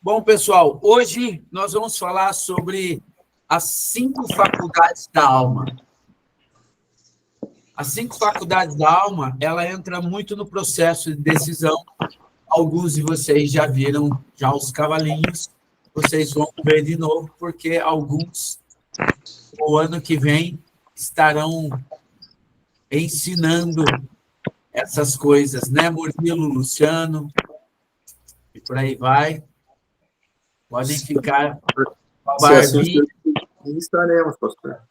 Bom, pessoal, hoje nós vamos falar sobre as 5 faculdades da alma. As 5 faculdades da alma, ela entra muito no processo de decisão. Alguns de vocês já viram já os cavalinhos, vocês vão ver de novo, porque alguns, o ano que vem, estarão ensinando essas coisas, né, Murilo, Luciano, e por aí vai. Podem ficar com a barbinha. Estaremos, pastor.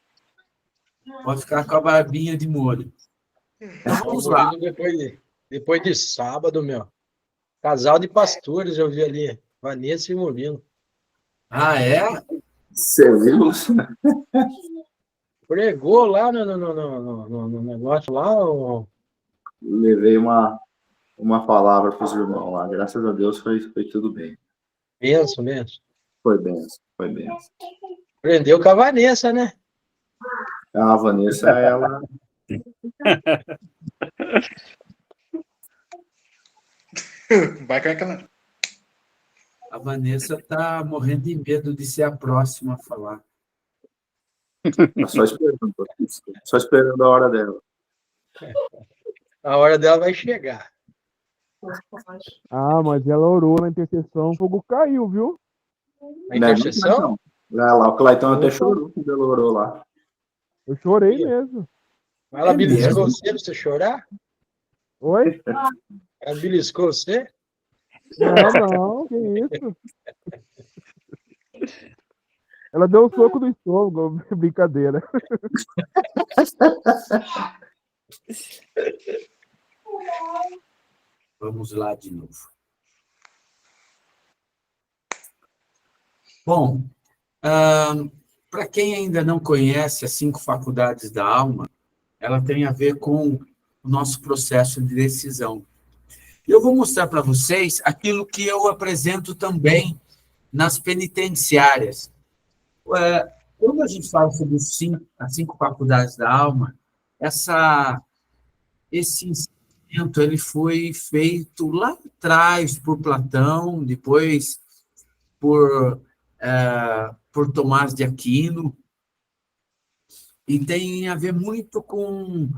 Pode ficar com a barbinha de molho. Então, vamos lá. Depois de sábado, meu. Casal de pastores, eu vi ali. Vanessa e Murilo. Ah, é? Você viu? Pregou lá no negócio lá. Ou... Levei uma palavra para os irmãos lá. Graças a Deus foi tudo bem. Benção mesmo. Foi benção, foi benção. Prendeu com a Vanessa, né? A Vanessa, ela... Vai com aquela... A Vanessa está morrendo de medo de ser a próxima a falar. Tá só esperando a hora dela. A hora dela vai chegar. Ah, mas ela orou na intercessão, o fogo caiu, viu? A intercessão? Lá, o Claitão até chorou quando ela orou lá. Eu chorei mesmo. Ela beliscou você pra você chorar? Oi? Ela beliscou você? Não, que isso? Ela deu um soco no estômago, brincadeira. Vamos lá de novo. Bom, para quem ainda não conhece as 5 faculdades da alma, ela tem a ver com o nosso processo de decisão. Eu vou mostrar para vocês aquilo que eu apresento também nas penitenciárias. Quando a gente fala sobre as 5 faculdades da alma, esse ensinamento ele foi feito lá atrás por Platão, depois por Tomás de Aquino, e tem a ver muito com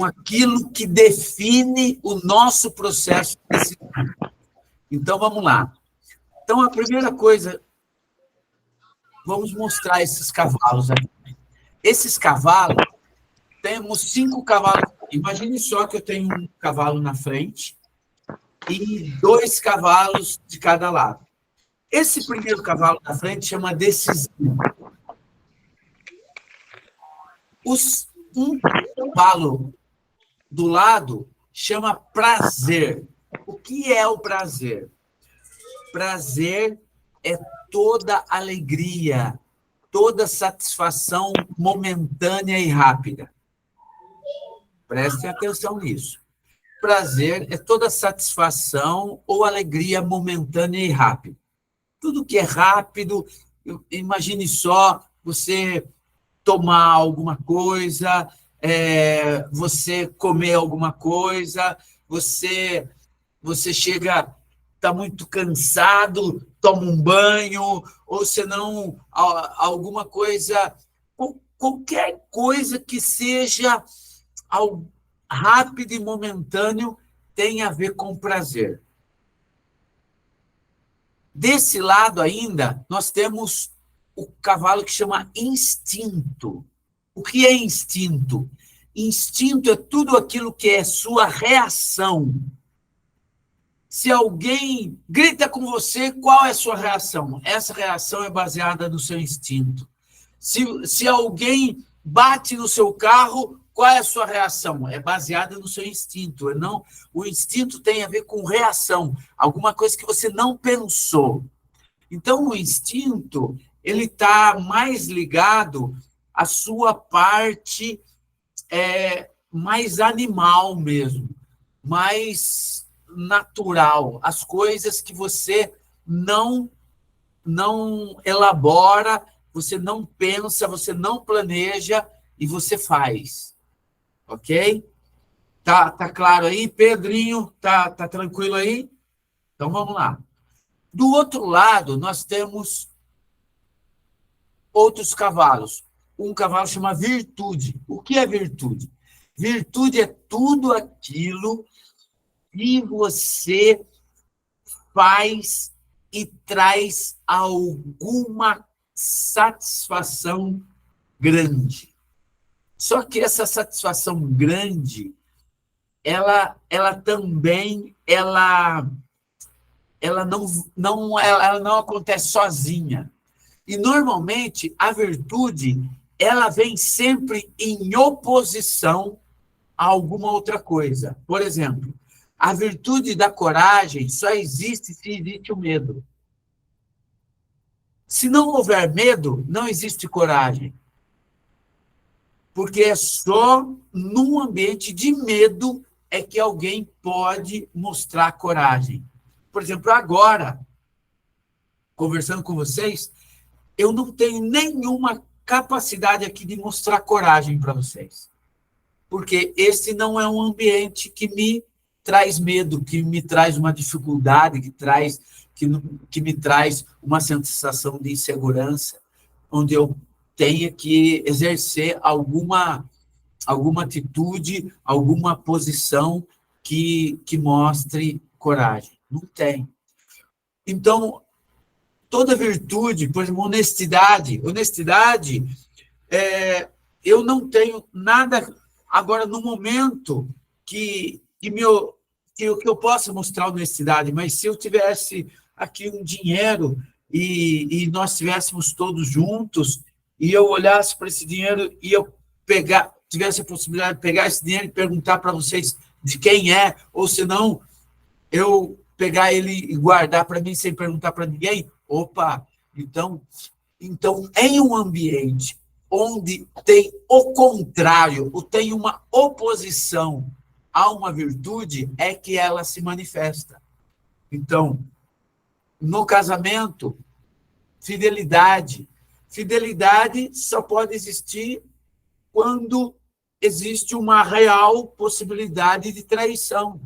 aquilo que define o nosso processo de decisão. Então, vamos lá. Então, a primeira coisa, vamos mostrar esses cavalos aqui. Esses cavalos, temos 5 cavalos. Imagine só que eu tenho um cavalo na frente e 2 cavalos de cada lado. Esse primeiro cavalo na frente chama decisão. Um cavalo do lado chama prazer. O que é o prazer? Prazer é toda alegria, toda satisfação momentânea e rápida. Prestem atenção nisso. Prazer é toda satisfação ou alegria momentânea e rápida. Tudo que é rápido, imagine só você tomar alguma coisa, você comer alguma coisa, você chega, está muito cansado, toma um banho, ou senão alguma coisa, qualquer coisa que seja rápido e momentâneo tem a ver com prazer. Desse lado ainda, nós temos o cavalo que chama instinto. O que é instinto? Instinto é tudo aquilo que é sua reação. Se alguém grita com você, qual é a sua reação? Essa reação é baseada no seu instinto. Se alguém bate no seu carro, qual é a sua reação? É baseada no seu instinto. O instinto tem a ver com reação, alguma coisa que você não pensou. Então, o instinto ele está mais ligado à sua parte mais animal mesmo, mais natural, as coisas que você não elabora, você não pensa, você não planeja e você faz. Ok? Tá claro aí? Pedrinho, tá tranquilo aí? Então, vamos lá. Do outro lado, nós temos outros cavalos. Um cavalo chama virtude. O que é virtude? Virtude é tudo aquilo que você faz e traz alguma satisfação grande. Só que essa satisfação grande, ela também ela não acontece sozinha. E, normalmente, a virtude ela vem sempre em oposição a alguma outra coisa. Por exemplo, a virtude da coragem só existe se existe o medo. Se não houver medo, não existe coragem. Porque é só num ambiente de medo é que alguém pode mostrar coragem. Por exemplo, agora, conversando com vocês, eu não tenho nenhuma capacidade aqui de mostrar coragem para vocês. Porque esse não é um ambiente que me traz medo, que me traz uma dificuldade, que me traz uma sensação de insegurança, onde eu tenha que exercer alguma atitude, alguma posição que mostre coragem. Não tem. Então, toda virtude, por exemplo, honestidade, eu não tenho nada agora no momento que eu possa mostrar honestidade, mas se eu tivesse aqui um dinheiro e nós estivéssemos todos juntos e eu olhasse para esse dinheiro e eu tivesse a possibilidade de pegar esse dinheiro e perguntar para vocês de quem é, ou se não, eu pegar ele e guardar para mim sem perguntar para ninguém, opa, então, em um ambiente onde tem o contrário, ou tem uma oposição a uma virtude, é que ela se manifesta. Então, no casamento, fidelidade. Fidelidade só pode existir quando existe uma real possibilidade de traição.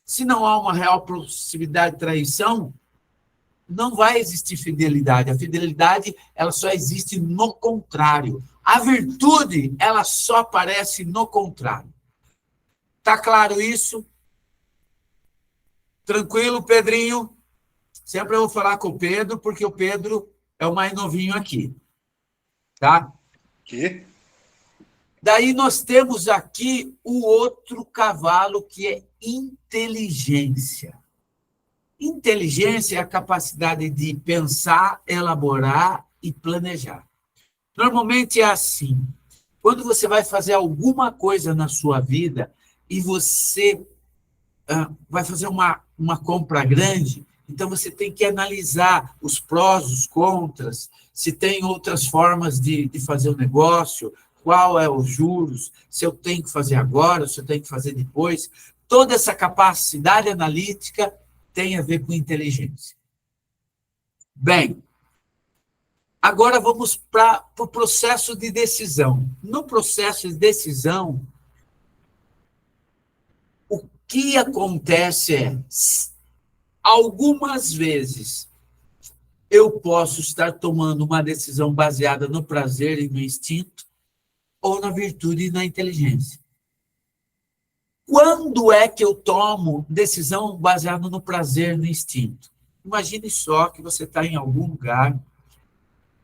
Se não há uma real possibilidade de traição, não vai existir fidelidade. A fidelidade, ela só existe no contrário. A virtude, ela só aparece no contrário. Tá claro isso? Tranquilo, Pedrinho? Sempre eu vou falar com o Pedro, porque o Pedro é o mais novinho aqui. Tá? Que? Daí nós temos aqui o outro cavalo, que é inteligência. Inteligência é a capacidade de pensar, elaborar e planejar. Normalmente é assim. Quando você vai fazer alguma coisa na sua vida e você vai fazer uma compra grande, então você tem que analisar os prós, os contras, se tem outras formas de fazer o negócio, qual é os juros, se eu tenho que fazer agora, se eu tenho que fazer depois. Toda essa capacidade analítica tem a ver com inteligência. Bem, agora vamos para o processo de decisão. No processo de decisão, o que acontece é, algumas vezes, eu posso estar tomando uma decisão baseada no prazer e no instinto, ou na virtude e na inteligência. Quando é que eu tomo decisão baseada no prazer e no instinto? Imagine só que você está em algum lugar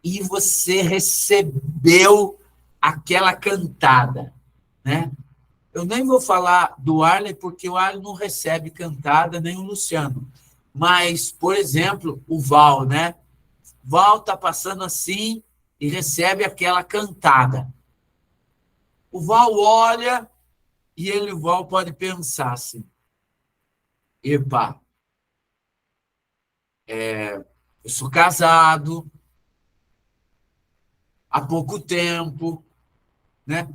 e você recebeu aquela cantada, né? Eu nem vou falar do Arley, porque o Arley não recebe cantada, nem o Luciano. Mas, por exemplo, o Val, né? O Val está passando assim e recebe aquela cantada. O Val olha e o Val pode pensar assim, epa, eu sou casado há pouco tempo, né?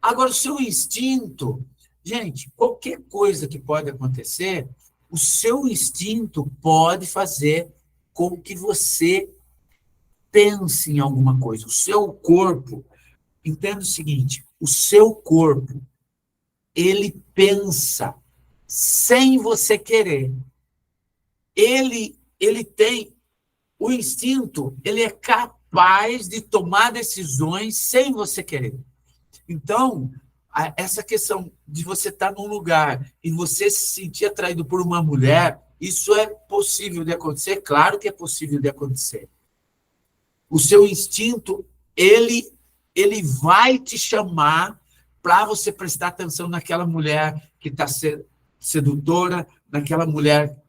Agora, o seu instinto, gente, qualquer coisa que pode acontecer, o seu instinto pode fazer com que você pense em alguma coisa. O seu corpo, entenda o seguinte, o seu corpo, ele pensa sem você querer. Ele o instinto, ele é capaz de tomar decisões sem você querer. Então, essa questão de você estar num lugar e você se sentir atraído por uma mulher, isso é possível de acontecer? Claro que é possível de acontecer. O seu instinto, ele vai te chamar para você prestar atenção naquela mulher que está sedutora, naquela mulher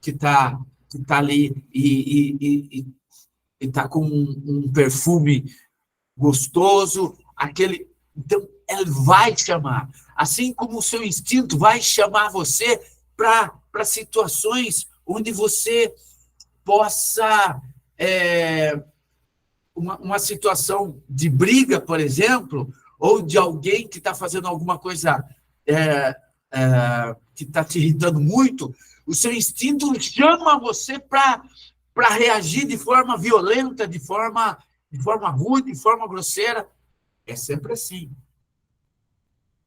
que está ali e está com um perfume gostoso, então, ele vai te chamar. Assim como o seu instinto vai chamar você para situações onde você possa... uma situação de briga, por exemplo, ou de alguém que está fazendo alguma coisa que está te irritando muito, o seu instinto chama você para reagir de forma violenta, de forma rude, de forma grosseira. É sempre assim.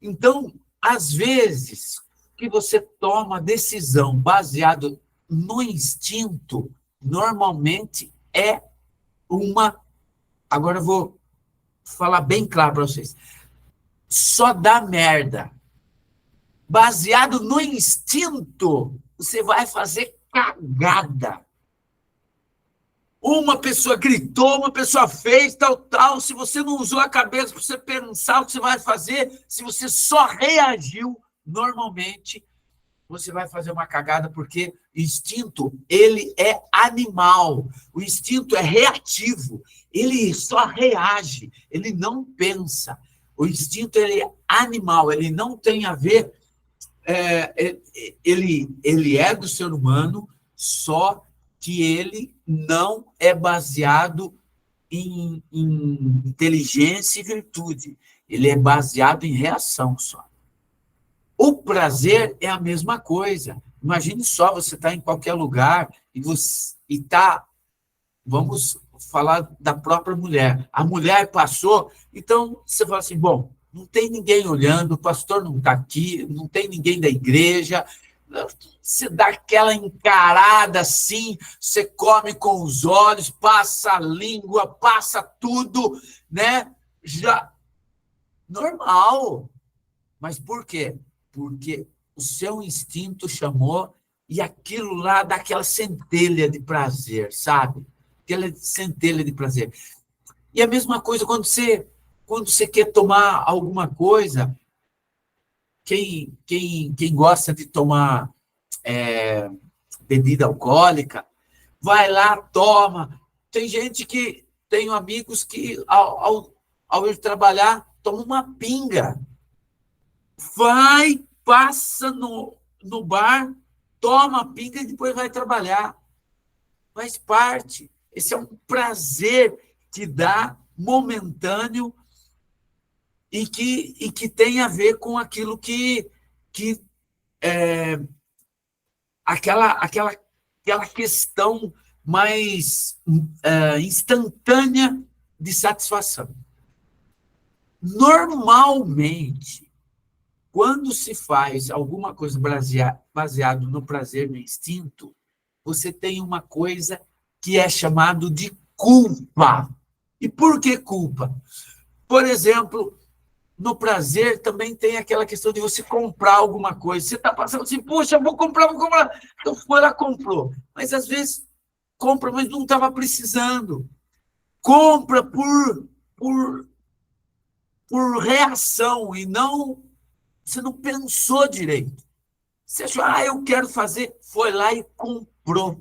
Então, às vezes, que você toma decisão baseado no instinto, normalmente é uma... Agora eu vou falar bem claro para vocês. Só dá merda. Baseado no instinto, você vai fazer cagada. Uma pessoa gritou, uma pessoa fez, tal. Se você não usou a cabeça para você pensar o que você vai fazer, se você só reagiu, normalmente você vai fazer uma cagada, porque o instinto, ele é animal. O instinto é reativo. Ele só reage, ele não pensa. O instinto, ele é animal, ele não tem a ver... ele é do ser humano, só que ele não é baseado em inteligência e virtude. Ele é baseado em reação só. O prazer é a mesma coisa. Imagine só, você está em qualquer lugar e está... Vamos falar da própria mulher. A mulher passou, então você fala assim, bom, não tem ninguém olhando, o pastor não está aqui, não tem ninguém da igreja. Você dá aquela encarada assim, você come com os olhos, passa a língua, passa tudo, né? Já normal. Mas por quê? Porque o seu instinto chamou e aquilo lá dá aquela centelha de prazer, sabe? Aquela centelha de prazer. E a mesma coisa quando você quer tomar alguma coisa, quem gosta de tomar bebida alcoólica, vai lá, toma. Tenho amigos que, ao ir trabalhar, toma uma pinga. Vai, passa no bar, toma a pinga e depois vai trabalhar. Faz parte. Esse é um prazer que dá momentâneo e que tem a ver com aquilo que aquela questão mais instantânea de satisfação. Normalmente, quando se faz alguma coisa baseado no prazer, no instinto, você tem uma coisa que é chamado de culpa. E por que culpa? Por exemplo, no prazer também tem aquela questão de você comprar alguma coisa. Você está passando assim, poxa, vou comprar. Então foi lá, comprou. Mas às vezes compra, mas não estava precisando. Compra por reação e não... Você não pensou direito. Você achou, eu quero fazer. Foi lá e comprou.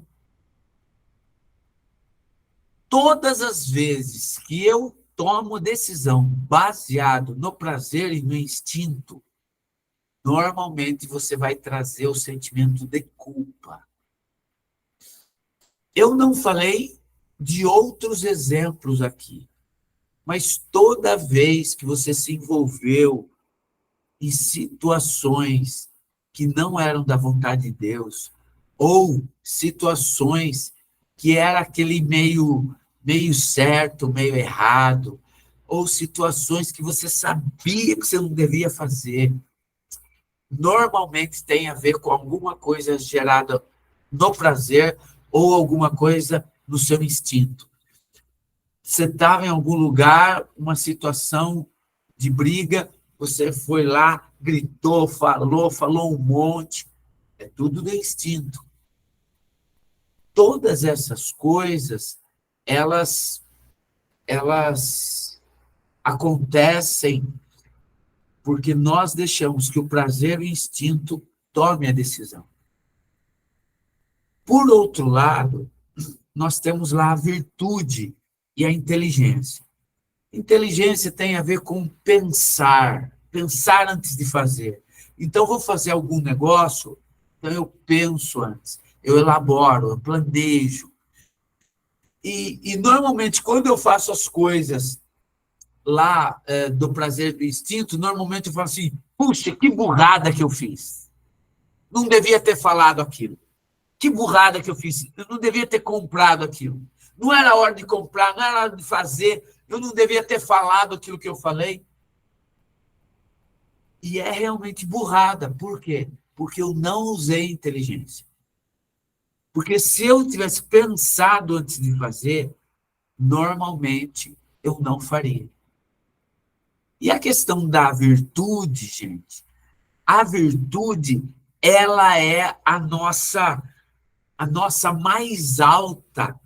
Todas as vezes que eu tomo decisão baseado no prazer e no instinto, normalmente você vai trazer o sentimento de culpa. Eu não falei de outros exemplos aqui, mas toda vez que você se envolveu em situações que não eram da vontade de Deus, ou situações que era aquele meio certo, meio errado, ou situações que você sabia que você não devia fazer, normalmente tem a ver com alguma coisa gerada no prazer ou alguma coisa no seu instinto. Você estava em algum lugar, uma situação de briga, você foi lá, gritou, falou um monte. É tudo do instinto. Todas essas coisas, elas acontecem porque nós deixamos que o prazer e o instinto tome a decisão. Por outro lado, nós temos lá a virtude e a inteligência. Inteligência tem a ver com pensar antes de fazer. Então, vou fazer algum negócio, então eu penso antes, eu elaboro, eu planejo. E normalmente, quando eu faço as coisas lá do prazer e do instinto, normalmente eu falo assim, puxa, que burrada que eu fiz. Não devia ter falado aquilo. Que burrada que eu fiz. Eu não devia ter comprado aquilo. Não era hora de comprar, não era hora de fazer. Eu não devia ter falado aquilo que eu falei. E é realmente burrada. Por quê? Porque eu não usei inteligência. Porque se eu tivesse pensado antes de fazer, normalmente eu não faria. E a questão da virtude, gente, a virtude, ela é a nossa mais alta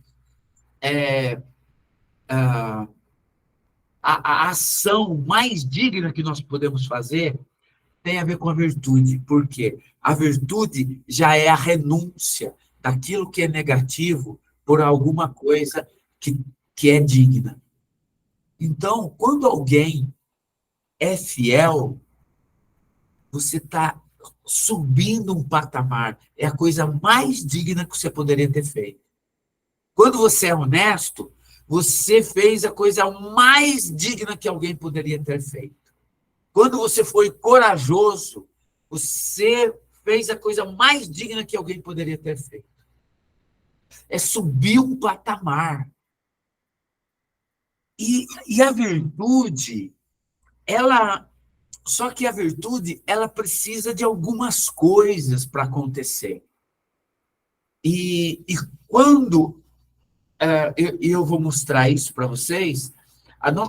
a ação mais digna que nós podemos fazer tem a ver com a virtude. Por quê? A virtude já é a renúncia daquilo que é negativo por alguma coisa que é digna. Então, quando alguém é fiel, você está subindo um patamar. É a coisa mais digna que você poderia ter feito. Quando você é honesto, você fez a coisa mais digna que alguém poderia ter feito. Quando você foi corajoso, você fez a coisa mais digna que alguém poderia ter feito. É subir um patamar. E a virtude, só que a virtude, ela precisa de algumas coisas para acontecer. E quando eu vou mostrar isso para vocês,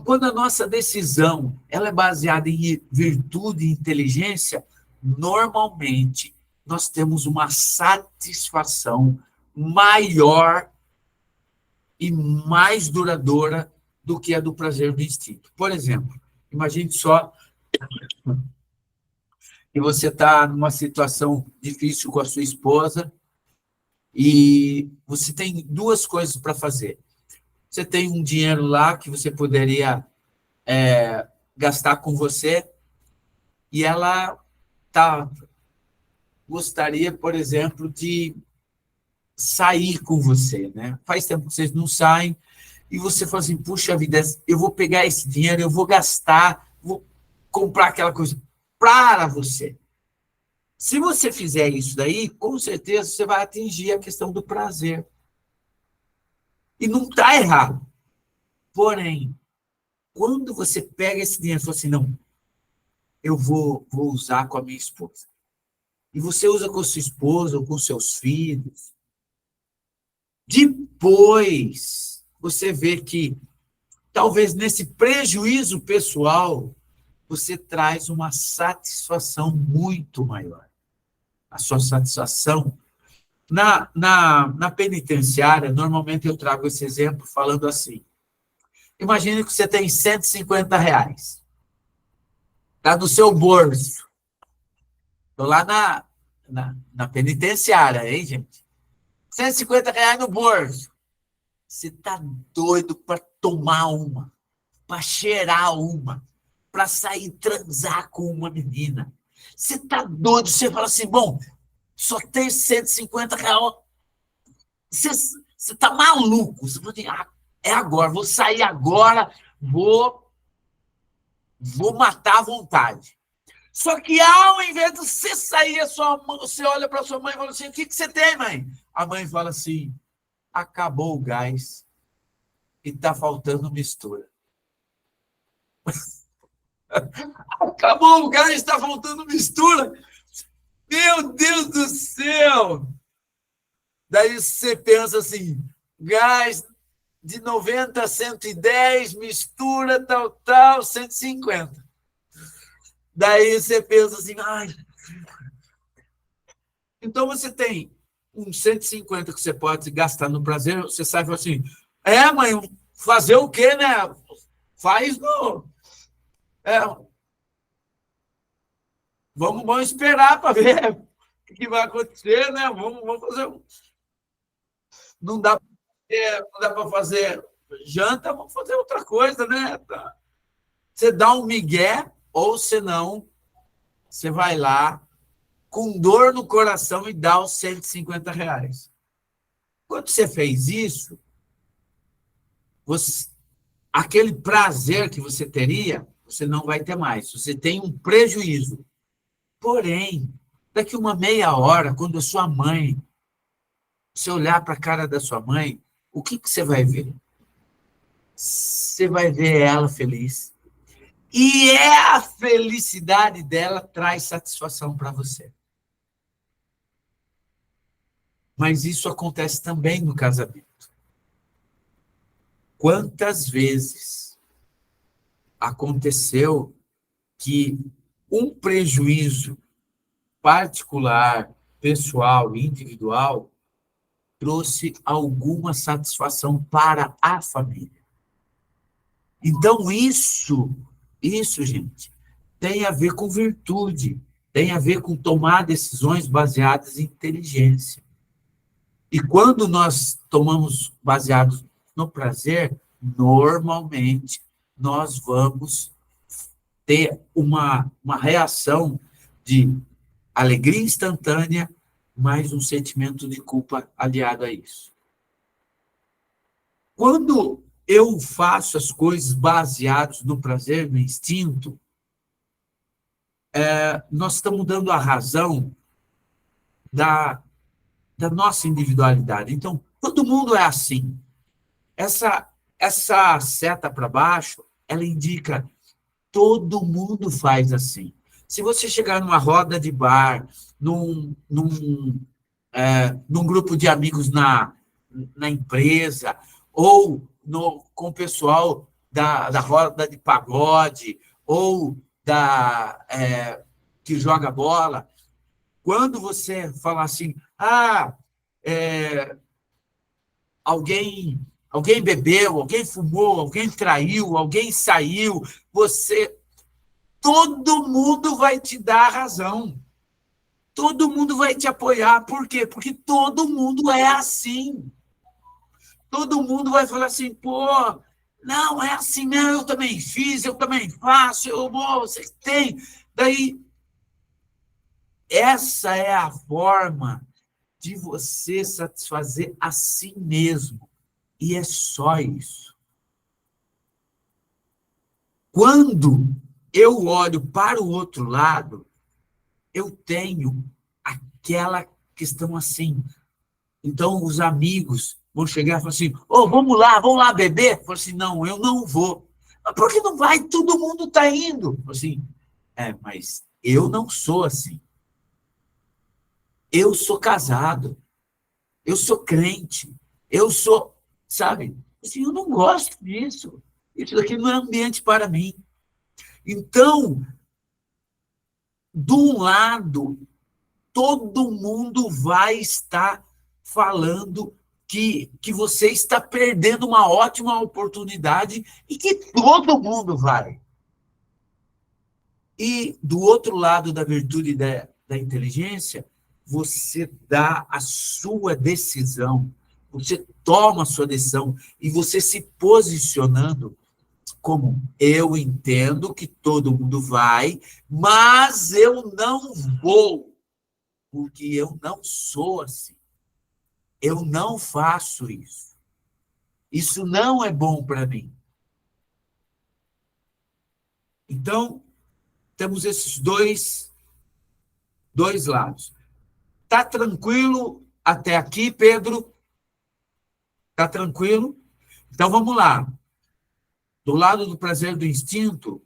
quando a nossa decisão ela é baseada em virtude e inteligência, normalmente nós temos uma satisfação maior e mais duradoura do que a do prazer do instinto. Por exemplo, imagine só que você está numa situação difícil com a sua esposa e você tem duas coisas para fazer. Você tem um dinheiro lá que você poderia gastar com você e ela gostaria, por exemplo, de sair com você, né? Faz tempo que vocês não saem e você fala assim, puxa vida, eu vou pegar esse dinheiro, eu vou gastar, vou comprar aquela coisa para você. Se você fizer isso daí, com certeza você vai atingir a questão do prazer. E não está errado. Porém, quando você pega esse dinheiro e fala assim, não, eu vou usar com a minha esposa. E você usa com a sua esposa ou com seus filhos. Depois, você vê que, talvez nesse prejuízo pessoal, você traz uma satisfação muito maior. A sua satisfação. Na penitenciária, normalmente eu trago esse exemplo falando assim. Imagine que você tem R$150. Está no seu bolso. Estou lá na penitenciária, hein, gente? R$150 no bolso. Você está doido para tomar uma, para cheirar uma, para sair transar com uma menina. Você está doido, você fala assim, bom, só tem R$150. Você está maluco. Você fala assim, é agora, vou sair agora, vou matar à vontade. Só que ao invés de você sair, você olha para sua mãe e fala assim, o que você tem, mãe? A mãe fala assim, acabou o gás e está faltando mistura. Acabou o gás, está faltando mistura. Meu Deus do céu! Daí você pensa assim, gás de 90 a 110, mistura, tal, 150. Daí você pensa assim, ai. Então você tem uns 150 que você pode gastar no prazer, você sai e fala assim, mãe, fazer o quê, né? Faz no... Vamos esperar para ver o que vai acontecer, né? Vamos fazer... Não dá para fazer janta, vamos fazer outra coisa, né? Você dá um migué, ou senão você vai lá com dor no coração e dá os R$ 150. Quando você fez isso, aquele prazer que você teria, você não vai ter mais. Você tem um prejuízo. Porém, daqui uma meia hora, quando a sua mãe, você olhar para a cara da sua mãe, o que você vai ver? Você vai ver ela feliz. E a felicidade dela traz satisfação para você. Mas isso acontece também no casamento. Quantas vezes aconteceu que um prejuízo particular, pessoal, individual, trouxe alguma satisfação para a família? Então, isso, gente, tem a ver com virtude, tem a ver com tomar decisões baseadas em inteligência. E quando nós tomamos baseados no prazer, normalmente nós vamos ter uma reação de alegria instantânea, mais um sentimento de culpa aliado a isso. Quando eu faço as coisas baseadas no prazer, no instinto, nós estamos dando a razão da nossa individualidade. Então, todo mundo é assim. Essa seta para baixo, ela indica todo mundo faz assim. Se você chegar numa roda de bar, num grupo de amigos na empresa, ou com o pessoal da roda de pagode, ou que joga bola, quando você fala assim, alguém bebeu, alguém fumou, alguém traiu, alguém saiu, todo mundo vai te dar a razão. Todo mundo vai te apoiar. Por quê? Porque todo mundo é assim. Todo mundo vai falar assim, pô, não, é assim, não, eu também fiz, eu também faço, você tem. Daí, essa é a forma de você satisfazer a si mesmo. E é só isso. Quando eu olho para o outro lado, eu tenho aquela questão assim. Então, os amigos vão chegar e falar assim, vamos lá beber? Eu falo assim, não, eu não vou. Mas por que não vai? Todo mundo está indo. Eu falo assim, mas eu não sou assim. Eu sou casado. Eu sou crente. Eu sou, sabe? Assim, eu não gosto disso. Isso daqui não é ambiente para mim. Então, de um lado, todo mundo vai estar falando que você está perdendo uma ótima oportunidade e que todo mundo vai. E, do outro lado da virtude da inteligência, você dá a sua decisão, você toma a sua decisão e você se posicionando como eu entendo que todo mundo vai, mas eu não vou, porque eu não sou assim. Eu não faço isso. Isso não é bom para mim. Então, temos esses dois lados. Está tranquilo até aqui, Pedro? Está tranquilo? Então, vamos lá. Do lado do prazer do instinto,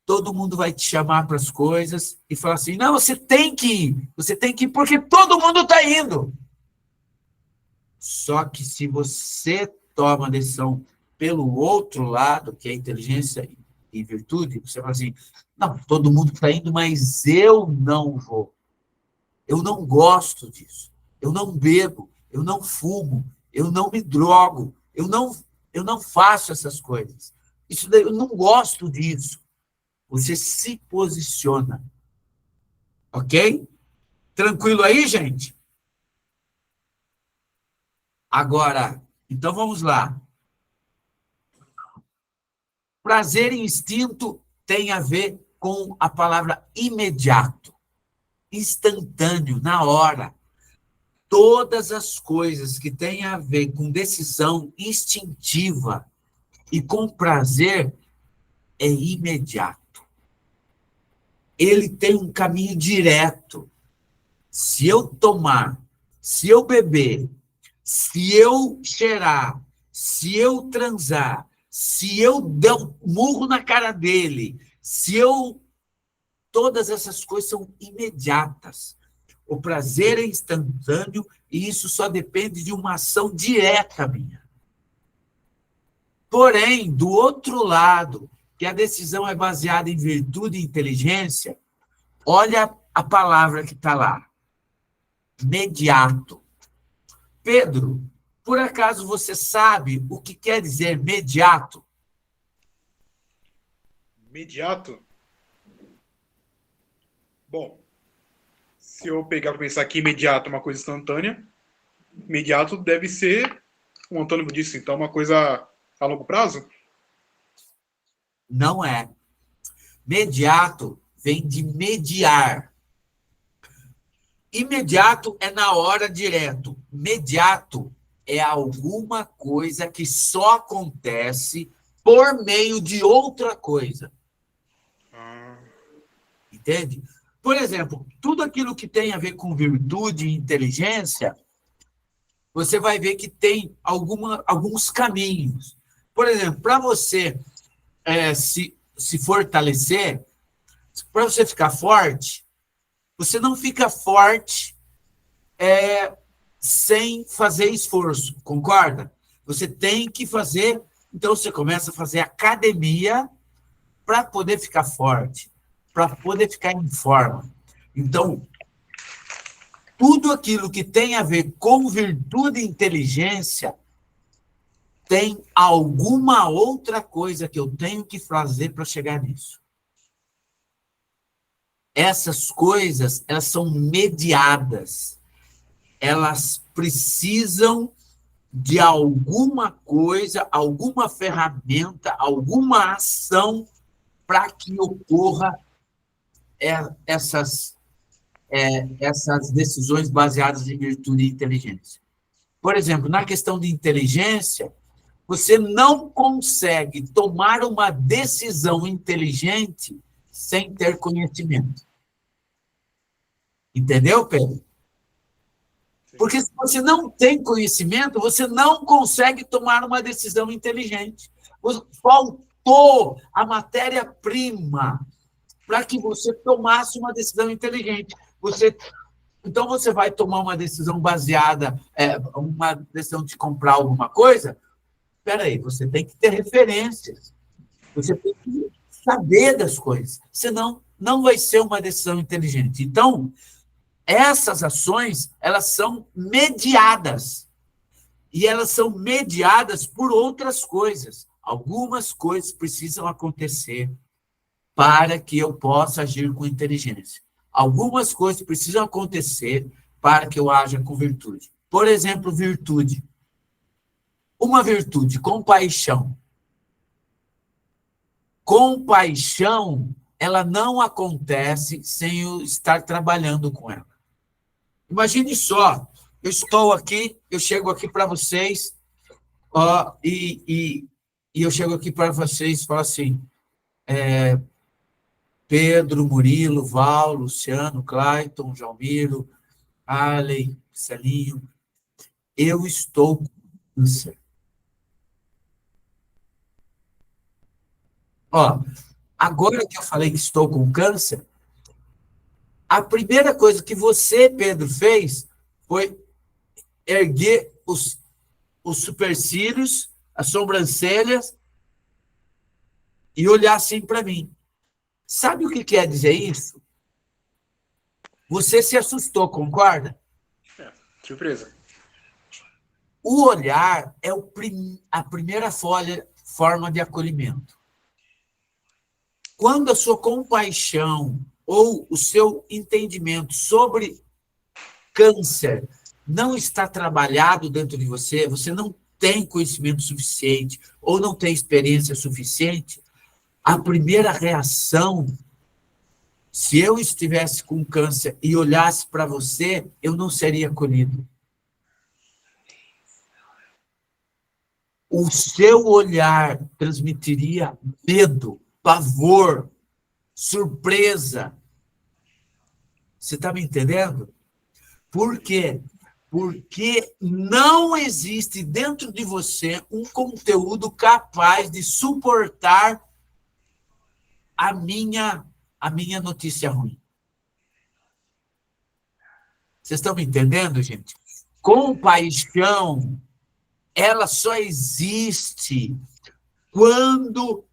todo mundo vai te chamar para as coisas e falar assim, não, você tem que ir porque todo mundo está indo. Só que se você toma a decisão pelo outro lado, que é a inteligência e virtude, você fala assim, não, todo mundo está indo, mas eu não vou. Eu não gosto disso. Eu não bebo, eu não fumo, eu não me drogo, eu não faço essas coisas. Isso daí, eu não gosto disso. Você se posiciona. Ok? Tranquilo aí, gente? Agora, então vamos lá. Prazer e instinto tem a ver com a palavra imediato, instantâneo, na hora. Todas as coisas que têm a ver com decisão instintiva e com prazer é imediato. Ele tem um caminho direto. Se eu tomar, se eu beber, se eu cheirar, se eu transar, se eu der um murro na cara dele, todas essas coisas são imediatas. O prazer é instantâneo e isso só depende de uma ação direta minha. Porém, do outro lado, que a decisão é baseada em virtude e inteligência, olha a palavra que está lá. Mediato. Pedro, por acaso você sabe o que quer dizer mediato? Imediato? Bom, se eu pegar para pensar que imediato é uma coisa instantânea, imediato deve ser, como o Antônio disse, então, uma coisa a longo prazo? Não é. Mediato vem de mediar. Imediato é na hora direto. Mediato é alguma coisa que só acontece por meio de outra coisa. Entende? Por exemplo, tudo aquilo que tem a ver com virtude e inteligência, você vai ver que tem alguns caminhos. Por exemplo, para você se fortalecer, para você ficar forte, você não fica forte sem fazer esforço, concorda? Você tem que fazer, então você começa a fazer academia para poder ficar forte, para poder ficar em forma. Então, tudo aquilo que tem a ver com virtude e inteligência tem alguma outra coisa que eu tenho que fazer para chegar nisso. Essas coisas, elas são mediadas. Elas precisam de alguma coisa, alguma ferramenta, alguma ação para que ocorra essas decisões baseadas em virtude e inteligência. Por exemplo, na questão de inteligência, você não consegue tomar uma decisão inteligente sem ter conhecimento. Entendeu, Pedro? Porque se você não tem conhecimento, você não consegue tomar uma decisão inteligente. Faltou a matéria-prima para que você tomasse uma decisão inteligente. Então, você vai tomar uma decisão baseada, uma decisão de comprar alguma coisa. Espera aí, você tem que ter referências. Você tem que saber das coisas. Senão, não vai ser uma decisão inteligente. Então, essas ações, elas são mediadas. E elas são mediadas por outras coisas. Algumas coisas precisam acontecer para que eu possa agir com inteligência. Algumas coisas precisam acontecer para que eu haja com virtude. Por exemplo, virtude. Uma virtude, compaixão. Compaixão, ela não acontece sem eu estar trabalhando com ela. Imagine só, eu estou aqui, eu chego aqui para vocês, e eu chego aqui para vocês e falo assim, Pedro, Murilo, Val, Luciano, Clayton, Jalmiro, Arley, Celinho, eu estou com câncer. Agora que eu falei que estou com câncer, a primeira coisa que você, Pedro, fez foi erguer os supercílios, as sobrancelhas e olhar assim para mim. Sabe o que quer dizer isso? Você se assustou, concorda? Surpresa. O olhar é a primeira forma de acolhimento. Quando a sua compaixão ou o seu entendimento sobre câncer não está trabalhado dentro de você, você não tem conhecimento suficiente ou não tem experiência suficiente, a primeira reação, se eu estivesse com câncer e olhasse para você, eu não seria acolhido. O seu olhar transmitiria medo, pavor, surpresa. Você está me entendendo? Por quê? Porque não existe dentro de você um conteúdo capaz de suportar a minha notícia ruim. Vocês estão me entendendo, gente? Compaixão, ela só existe quando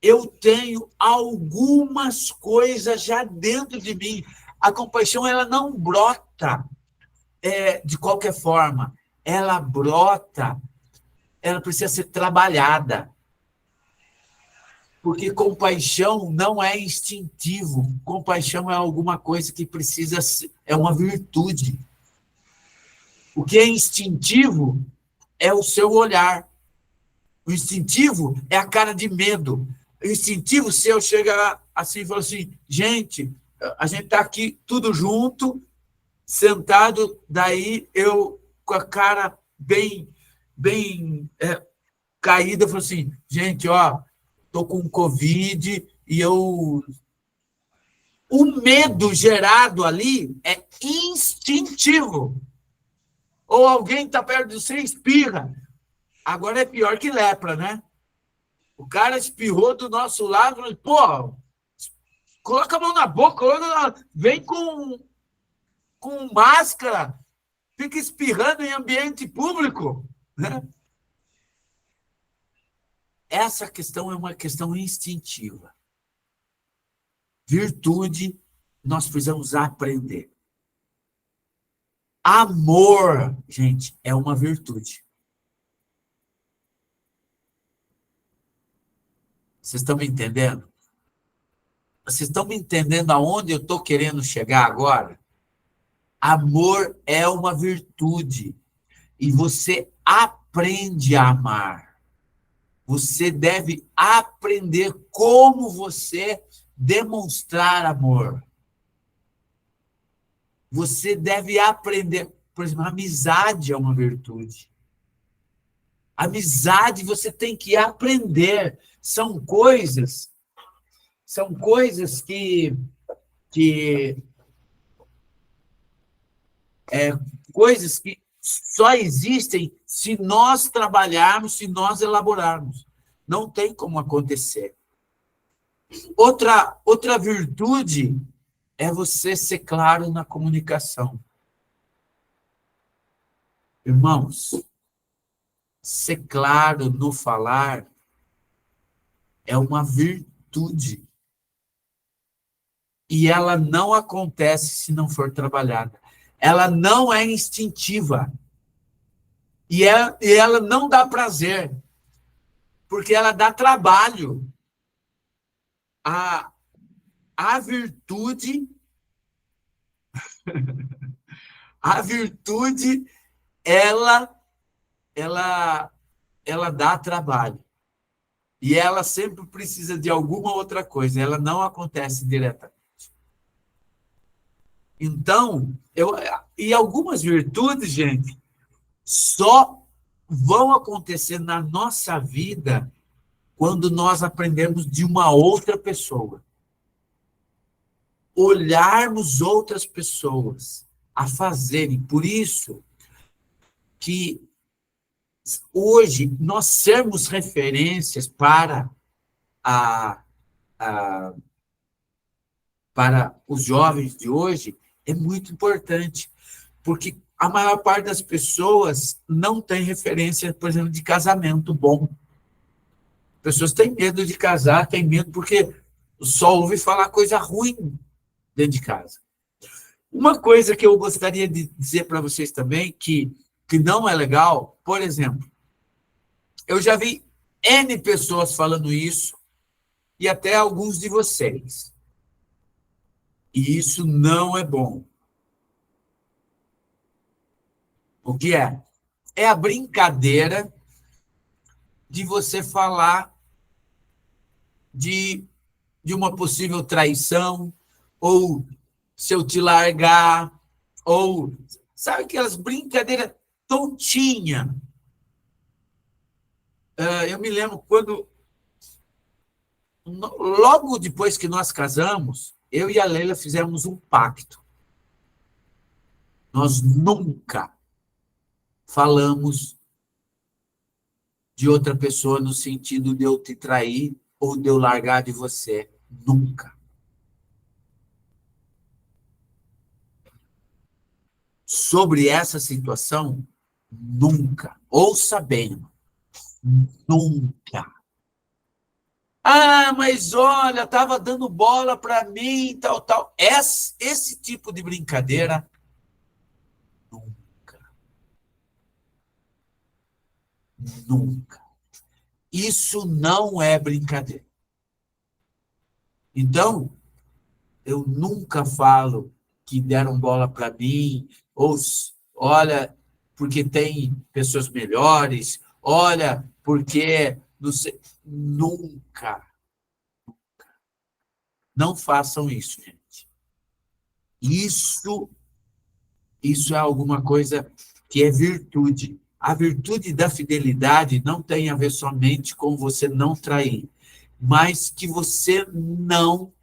eu tenho algumas coisas já dentro de mim. A compaixão, ela não brota de qualquer forma. Ela brota, ela precisa ser trabalhada. Porque compaixão não é instintivo. Compaixão é alguma coisa que precisa ser, é uma virtude. O que é instintivo é o seu olhar. O instintivo é a cara de medo. O instintivo, se eu chegar assim e falar assim, gente, a gente está aqui tudo junto, sentado, daí eu com a cara bem caída, eu falo assim, gente, ó, estou com Covid e eu... O medo gerado ali é instintivo. Ou alguém está perto de você e espirra. Agora é pior que lepra, né? O cara espirrou do nosso lado, falou, pô, coloca a mão na boca, vem com máscara, fica espirrando em ambiente público, né? Essa questão é uma questão instintiva. Virtude, nós precisamos aprender. Amor, gente, é uma virtude. Vocês estão me entendendo? Vocês estão me entendendo aonde eu estou querendo chegar agora? Amor é uma virtude. E você aprende a amar. Você deve aprender como você demonstrar amor. Você deve aprender. Por exemplo, amizade é uma virtude. Amizade você tem que aprender. São coisas que coisas que só existem se nós trabalharmos, se nós elaborarmos. Não tem como acontecer. Outra virtude é você ser claro na comunicação. Irmãos, ser claro no falar é uma virtude. E ela não acontece se não for trabalhada. Ela não é instintiva. E ela não dá prazer. Porque ela dá trabalho. A virtude... A virtude, ela dá trabalho. E ela sempre precisa de alguma outra coisa. Ela não acontece diretamente. Então, e algumas virtudes, gente, só vão acontecer na nossa vida quando nós aprendemos de uma outra pessoa. Olharmos outras pessoas a fazerem. Por isso que hoje nós sermos referências para os jovens de hoje é muito importante, porque a maior parte das pessoas não tem referência, por exemplo, de casamento bom. Pessoas têm medo de casar, têm medo porque só ouve falar coisa ruim dentro de casa. Uma coisa que eu gostaria de dizer para vocês também, que não é legal, por exemplo, eu já vi N pessoas falando isso, e até alguns de vocês. E isso não é bom. O que é? É a brincadeira de você falar de uma possível traição, ou se eu te largar, ou... Sabe aquelas brincadeiras tontinhas? Eu me lembro quando... Logo depois que nós casamos, eu e a Leila fizemos um pacto. Nós nunca falamos de outra pessoa no sentido de eu te trair ou de eu largar de você. Nunca. Sobre essa situação, nunca. Ouça bem. Nunca. Ah, mas olha, estava dando bola para mim, tal. Esse tipo de brincadeira, nunca. Nunca. Isso não é brincadeira. Então, eu nunca falo que deram bola para mim, ou olha, porque tem pessoas melhores, olha, porque não sei. Nunca. Não façam isso, gente. Isso é alguma coisa que é virtude. A virtude da fidelidade não tem a ver somente com você não trair, mas que você não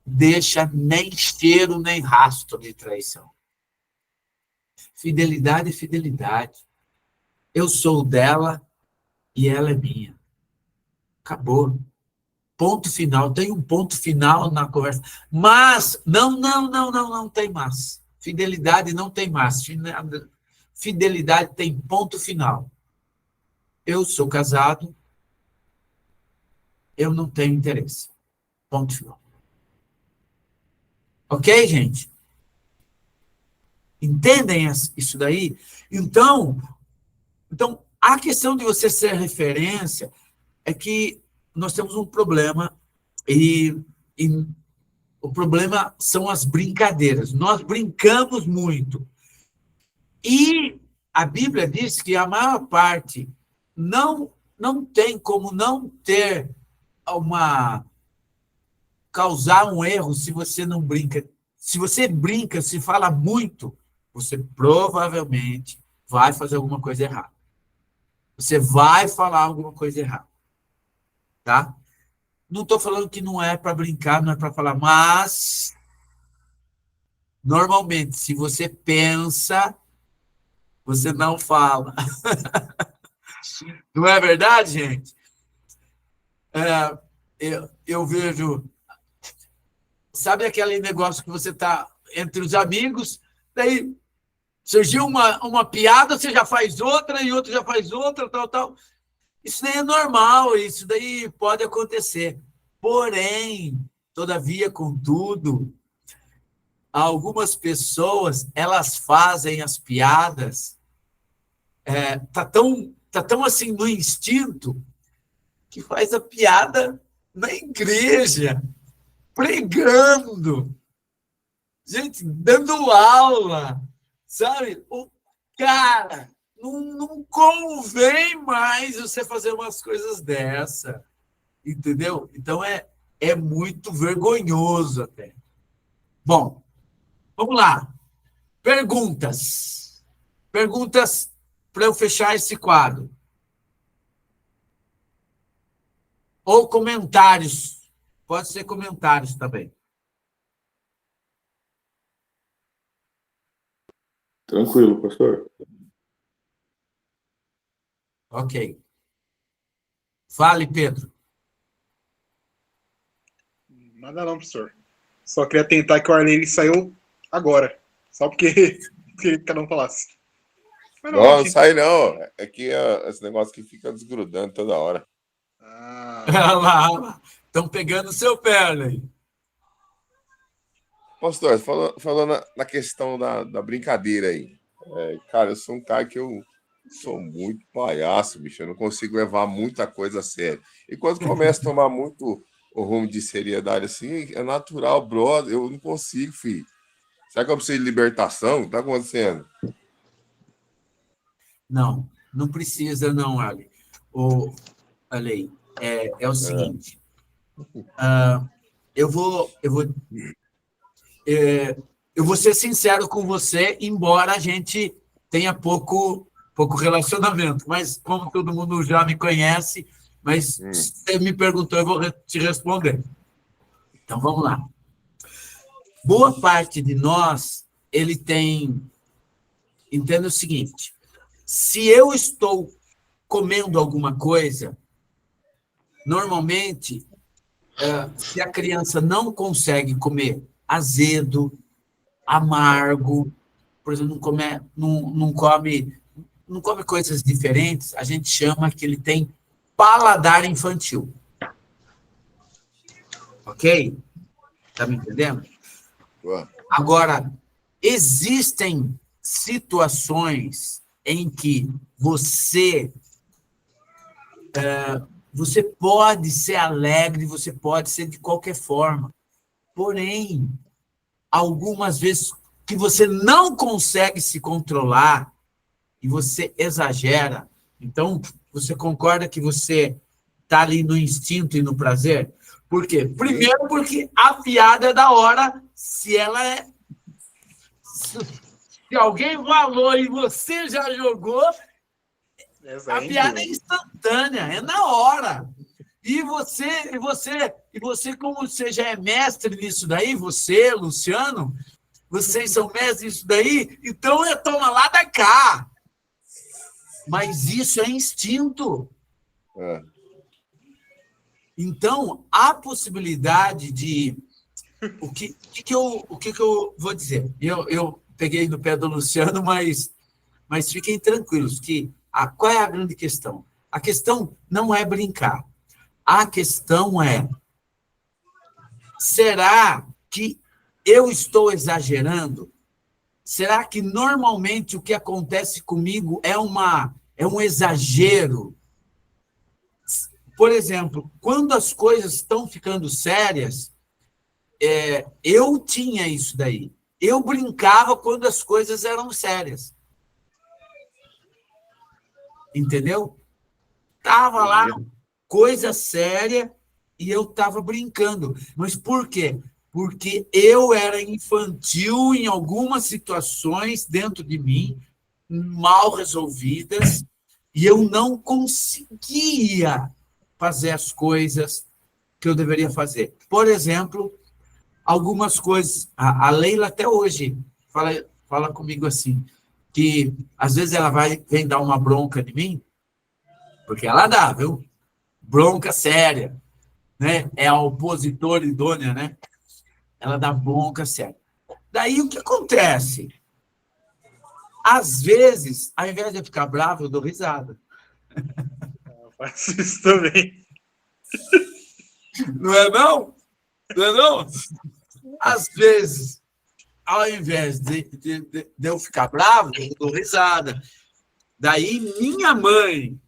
deixa nem cheiro, nem rastro de traição. Fidelidade é fidelidade. Eu sou dela e ela é minha. Acabou. Ponto final. Tem um ponto final na conversa. Mas, não tem mais. Fidelidade não tem mais. Fidelidade tem ponto final. Eu sou casado, eu não tenho interesse. Ponto final. Ok, gente? Entendem isso daí? Então, a questão de você ser referência é que nós temos um problema, e o problema são as brincadeiras. Nós brincamos muito. E a Bíblia diz que a maior parte não tem como não ter causar um erro se você não brinca. Se você brinca, se fala muito, você provavelmente vai fazer alguma coisa errada. Você vai falar alguma coisa errada. Tá? Não estou falando que não é para brincar, não é para falar, mas normalmente, se você pensa, você não fala. Não é verdade, gente? Eu vejo... Sabe aquele negócio que você está entre os amigos, daí surgiu uma piada, você já faz outra, e outro já faz outra, tal. Isso daí é normal, isso daí pode acontecer. Porém, todavia, contudo, algumas pessoas, elas fazem as piadas, tá tão assim no instinto, que faz a piada na igreja, pregando, gente, dando aula, sabe? O cara, não convém mais você fazer umas coisas dessa, entendeu? Então, é muito vergonhoso até. Bom, vamos lá. Perguntas. Perguntas para eu fechar esse quadro. Ou comentários. Pode ser comentários também. Tranquilo, pastor. Ok. Fale, Pedro. Nada não, professor. Só queria tentar que o Arley saiu agora. Só porque queria que cada um falasse. Mas Não, não ontem. sai não. É que esse negócio que fica desgrudando toda hora. Ah, Olha lá. Estão pegando o seu pé, aí. Pastor, falando na questão da brincadeira aí. Cara, eu sou um cara que eu sou muito palhaço, bicho. Eu não consigo levar muita coisa a sério. E quando começa a tomar muito o rumo de seriedade assim, é natural, brother. Eu não consigo, filho. Será que eu preciso de libertação? O que tá acontecendo? Não, não precisa, não, Ali. Ale, é o seguinte. Eu vou ser sincero com você, embora a gente tenha pouco relacionamento, mas como todo mundo já me conhece, mas você me perguntou, eu vou te responder. Então, vamos lá. Boa parte de nós, ele tem... Entenda o seguinte, se eu estou comendo alguma coisa, normalmente, se a criança não consegue comer azedo, amargo, por exemplo, não come coisas diferentes, a gente chama que ele tem paladar infantil. Ok? Está me entendendo? Ué, Agora, existem situações em que você pode ser alegre, você pode ser de qualquer forma. Porém, algumas vezes que você não consegue se controlar e você exagera. Então, você concorda que você está ali no instinto e no prazer? Por quê? Primeiro, porque a piada é da hora, se alguém falou e você já jogou, a piada é instantânea, é na hora. E você, como você já é mestre nisso daí, você, Luciano, vocês são mestres nisso daí, então toma lá da cá. Mas isso é instinto. Então, há possibilidade de... O que eu vou dizer? Eu peguei no pé do Luciano, mas fiquem tranquilos, que qual é a grande questão? A questão não é brincar. A questão é, será que eu estou exagerando? Será que normalmente o que acontece comigo é um exagero? Por exemplo, quando as coisas estão ficando sérias, eu tinha isso daí. Eu brincava quando as coisas eram sérias. Entendeu? Estava lá, coisa séria, e eu estava brincando. Mas por quê? Porque eu era infantil em algumas situações dentro de mim, mal resolvidas, e eu não conseguia fazer as coisas que eu deveria fazer. Por exemplo, algumas coisas. A Leila até hoje fala comigo assim, que às vezes ela vem dar uma bronca de mim, porque ela dá, viu? Bronca séria, né? É a opositora idônea, né? Ela dá bronca séria. Daí o que acontece? Às vezes, ao invés de eu ficar bravo, eu dou risada. eu faço isso também. Não é não? Não é não? Às vezes, ao invés de eu ficar bravo, eu dou risada. Daí minha mãe,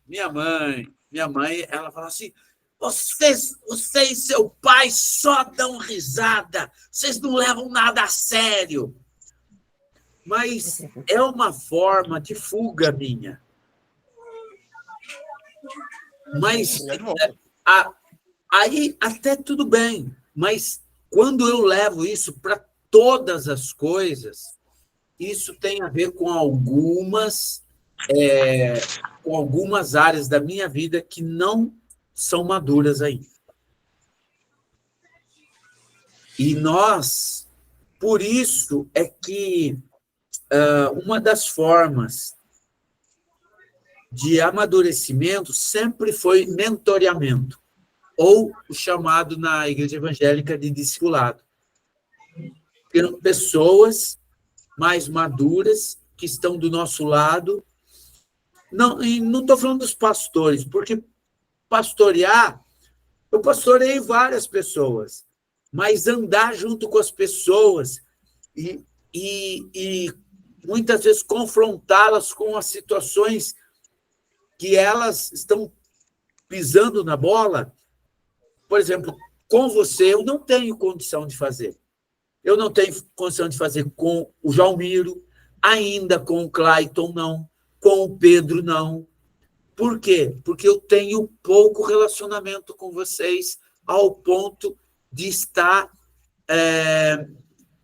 ela fala assim, você e seu pai só dão risada, vocês não levam nada a sério. Mas é uma forma de fuga minha. Mas aí até tudo bem, mas quando eu levo isso para todas as coisas, isso tem a ver com algumas áreas da minha vida que não são maduras ainda. E nós, por isso é que uma das formas de amadurecimento sempre foi mentoreamento, ou o chamado na igreja evangélica de discipulado. Pessoas mais maduras que estão do nosso lado Não, e não estou falando dos pastores, porque pastorear, eu pastorei várias pessoas, mas andar junto com as pessoas e muitas vezes confrontá-las com as situações que elas estão pisando na bola, por exemplo, com você eu não tenho condição de fazer. Eu não tenho condição de fazer com o Jalmiro, ainda com o Clayton, não. Com o Pedro, não. Por quê? Porque eu tenho pouco relacionamento com vocês ao ponto de estar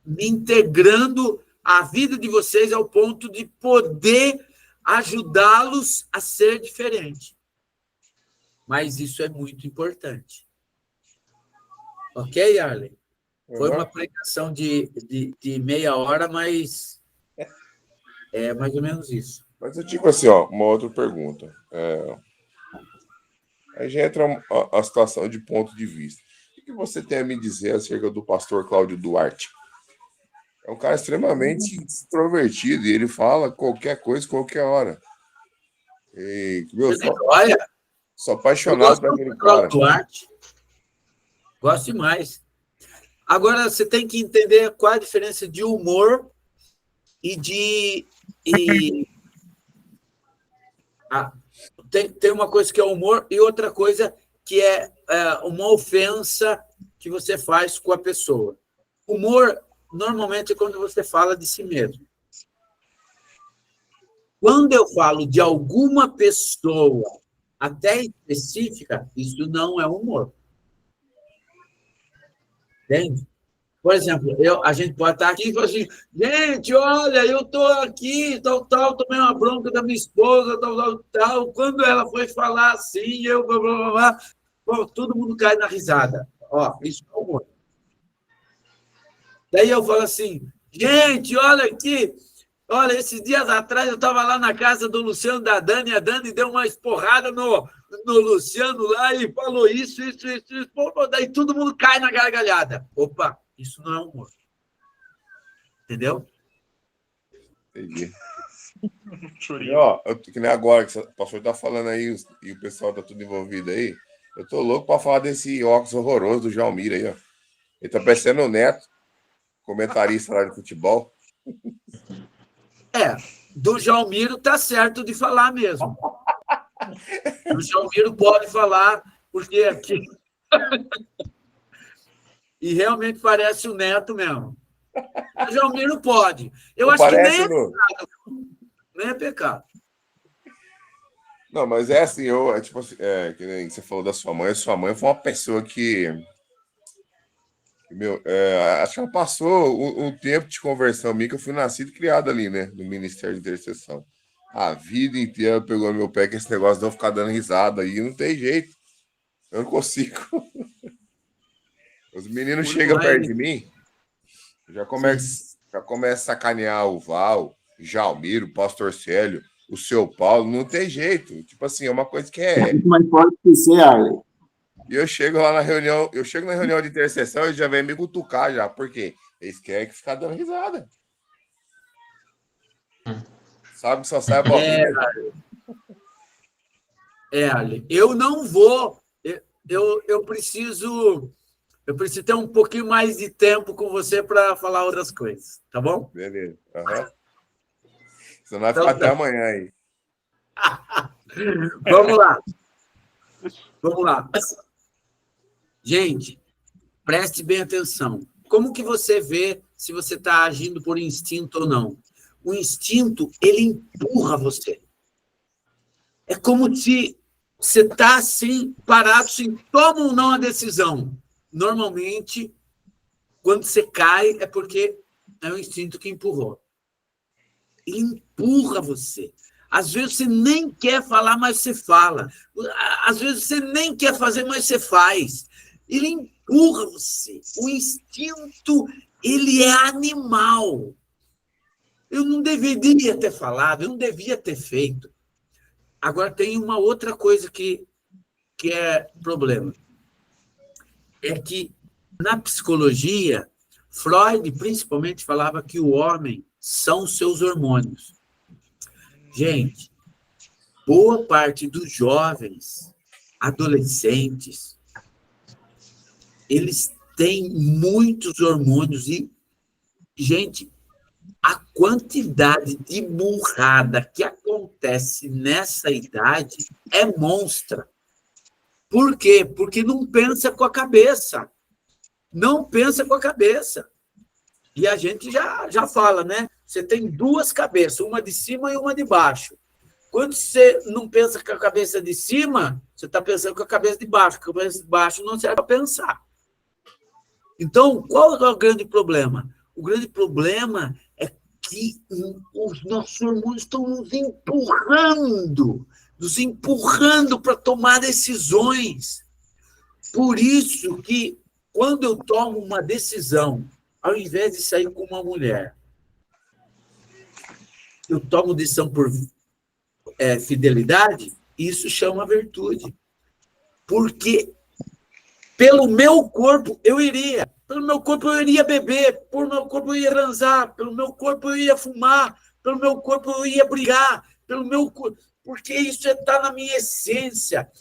me integrando à vida de vocês, ao ponto de poder ajudá-los a ser diferente. Mas isso é muito importante. Ok, Arlen? Foi uma pregação de meia hora, mas é mais ou menos isso. Mas eu digo assim, ó, uma outra pergunta. Aí já entra a situação de ponto de vista. O que você tem a me dizer acerca do pastor Cláudio Duarte? É um cara extremamente extrovertido e ele fala qualquer coisa, qualquer hora. E, Olha, sou apaixonado por aquele cara. Duarte. Gosto demais. Agora, você tem que entender qual a diferença de humor e de... Tem uma coisa que é humor e outra coisa que é uma ofensa que você faz com a pessoa. Humor, normalmente, é quando você fala de si mesmo. Quando eu falo de alguma pessoa até específica, isso não é humor. Entende? Por exemplo, a gente pode estar aqui e falar assim, gente, olha, eu estou aqui, tal, tomei uma bronca da minha esposa, tal. Quando ela foi falar assim, eu... Blá, blá, blá, blá, todo mundo cai na risada. Ó, isso é humor. Daí eu falo assim, gente, olha aqui, olha, esses dias atrás eu estava lá na casa do Luciano da Dani, a Dani deu uma esporrada no Luciano lá e falou isso. Daí todo mundo cai na gargalhada. Opa, isso não é humor. Entendeu? Entendi. E, ó, que nem agora que o pastor tá falando aí e o pessoal tá tudo envolvido aí, eu tô louco para falar desse óculos horroroso do Jalmiro aí, ó. Ele tá parecendo o Neto, comentarista lá de futebol. Do Jalmiro tá certo de falar mesmo. O Jalmiro pode falar, porque aqui... E realmente parece o Neto mesmo. O Jalmiro pode. Eu acho que nem é pecado. Nem é pecado. Não, mas é assim, tipo assim, que nem você falou da sua mãe foi uma pessoa que acho que ela passou um tempo de conversão minha, que eu fui nascido e criado ali, né, no Ministério de Intercessão. A vida inteira pegou no meu pé que esse negócio de eu ficar dando risada aí, não tem jeito. Eu não consigo. Os meninos chegam perto de mim, já começa a sacanear o Val, Jalmiro, o Pastor Célio, o seu Paulo, não tem jeito. Tipo assim, é uma coisa que é... Muito mais forte que você, Arlen. E eu chego lá na reunião, de intercessão e já vem me cutucar já, porque eles querem que ficar dando risada. Sabe que só sai a bolinha. Arlen, eu não vou... Eu preciso ter um pouquinho mais de tempo com você para falar outras coisas, tá bom? Beleza. Uhum. Você não vai ficar até amanhã aí. Vamos lá. Gente, preste bem atenção. Como que você vê se você está agindo por instinto ou não? O instinto, ele empurra você. É como se você está assim, parado, assim, toma ou não a decisão. Normalmente, quando você cai, é porque é o instinto que empurrou. Ele empurra você. Às vezes você nem quer falar, mas você fala. Às vezes você nem quer fazer, mas você faz. Ele empurra você. O instinto, ele é animal. Eu não deveria ter falado, eu não devia ter feito. Agora, tem uma outra coisa que é problema. É que, na psicologia, Freud, principalmente, falava que o homem são os seus hormônios. Gente, boa parte dos jovens, adolescentes, eles têm muitos hormônios e, gente, a quantidade de burrada que acontece nessa idade é monstra. Por quê? Porque não pensa com a cabeça. Não pensa com a cabeça. E a gente já fala, né? Você tem duas cabeças, uma de cima e uma de baixo. Quando você não pensa com a cabeça de cima, você está pensando com a cabeça de baixo. A cabeça de baixo não serve para pensar. Então, qual é o grande problema? O grande problema é que os nossos hormônios estão nos empurrando para tomar decisões. Por isso que, quando eu tomo uma decisão, ao invés de sair com uma mulher, eu tomo decisão por fidelidade, isso chama virtude. Porque pelo meu corpo eu iria. Pelo meu corpo eu iria beber, pelo meu corpo eu ia transar, pelo meu corpo eu ia fumar, pelo meu corpo eu ia brigar, pelo meu corpo, porque isso está na minha essência.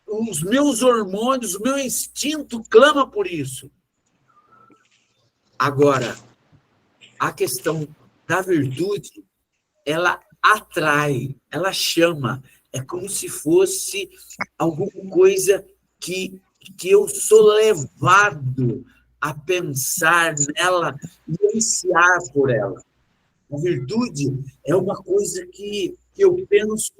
Os meus hormônios, o meu instinto clama por isso. Agora, a questão da virtude, ela atrai, ela chama, é como se fosse alguma coisa que eu sou levado a pensar nela e ansiar por ela. A virtude é uma coisa que eu penso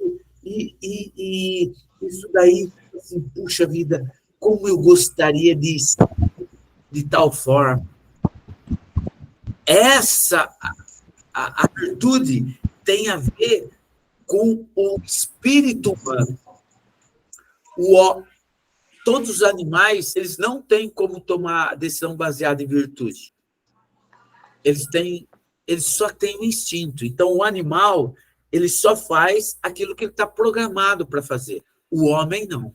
e isso daí, assim, puxa vida, como eu gostaria disso, de tal forma. A virtude tem a ver com o espírito humano. Todos os animais, eles não têm como tomar decisão baseada em virtude. Eles só têm um instinto. Então, o animal, ele só faz aquilo que ele está programado para fazer. O homem, não.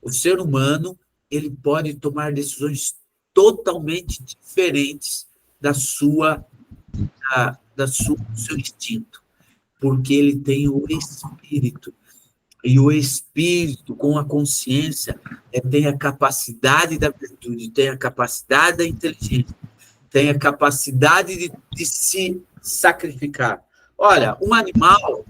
O ser humano, ele pode tomar decisões totalmente diferentes do seu instinto, porque ele tem o espírito. E o espírito, com a consciência, tem a capacidade da virtude, tem a capacidade da inteligência, tem a capacidade de se sacrificar. Olha, um animal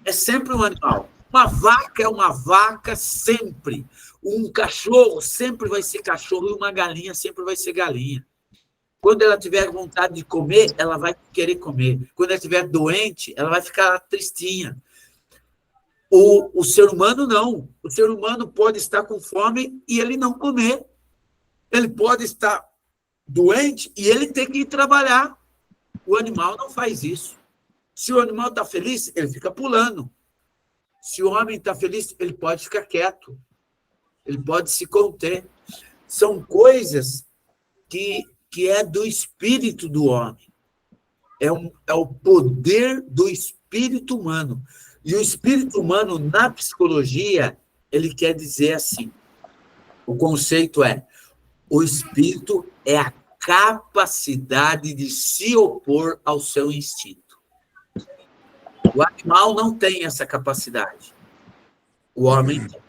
é sempre um animal. Uma vaca é uma vaca sempre. Um cachorro sempre vai ser cachorro e uma galinha sempre vai ser galinha. Quando ela tiver vontade de comer, ela vai querer comer. Quando ela estiver doente, ela vai ficar tristinha. O ser humano, não. O ser humano pode estar com fome e ele não comer. Ele pode estar doente e ele tem que ir trabalhar. O animal não faz isso. Se o animal está feliz, ele fica pulando. Se o homem está feliz, ele pode ficar quieto. Ele pode se conter. São coisas que é do espírito do homem. É o poder do espírito humano. E o espírito humano, na psicologia, ele quer dizer assim, o conceito o espírito é a capacidade de se opor ao seu instinto. O animal não tem essa capacidade. O homem tem.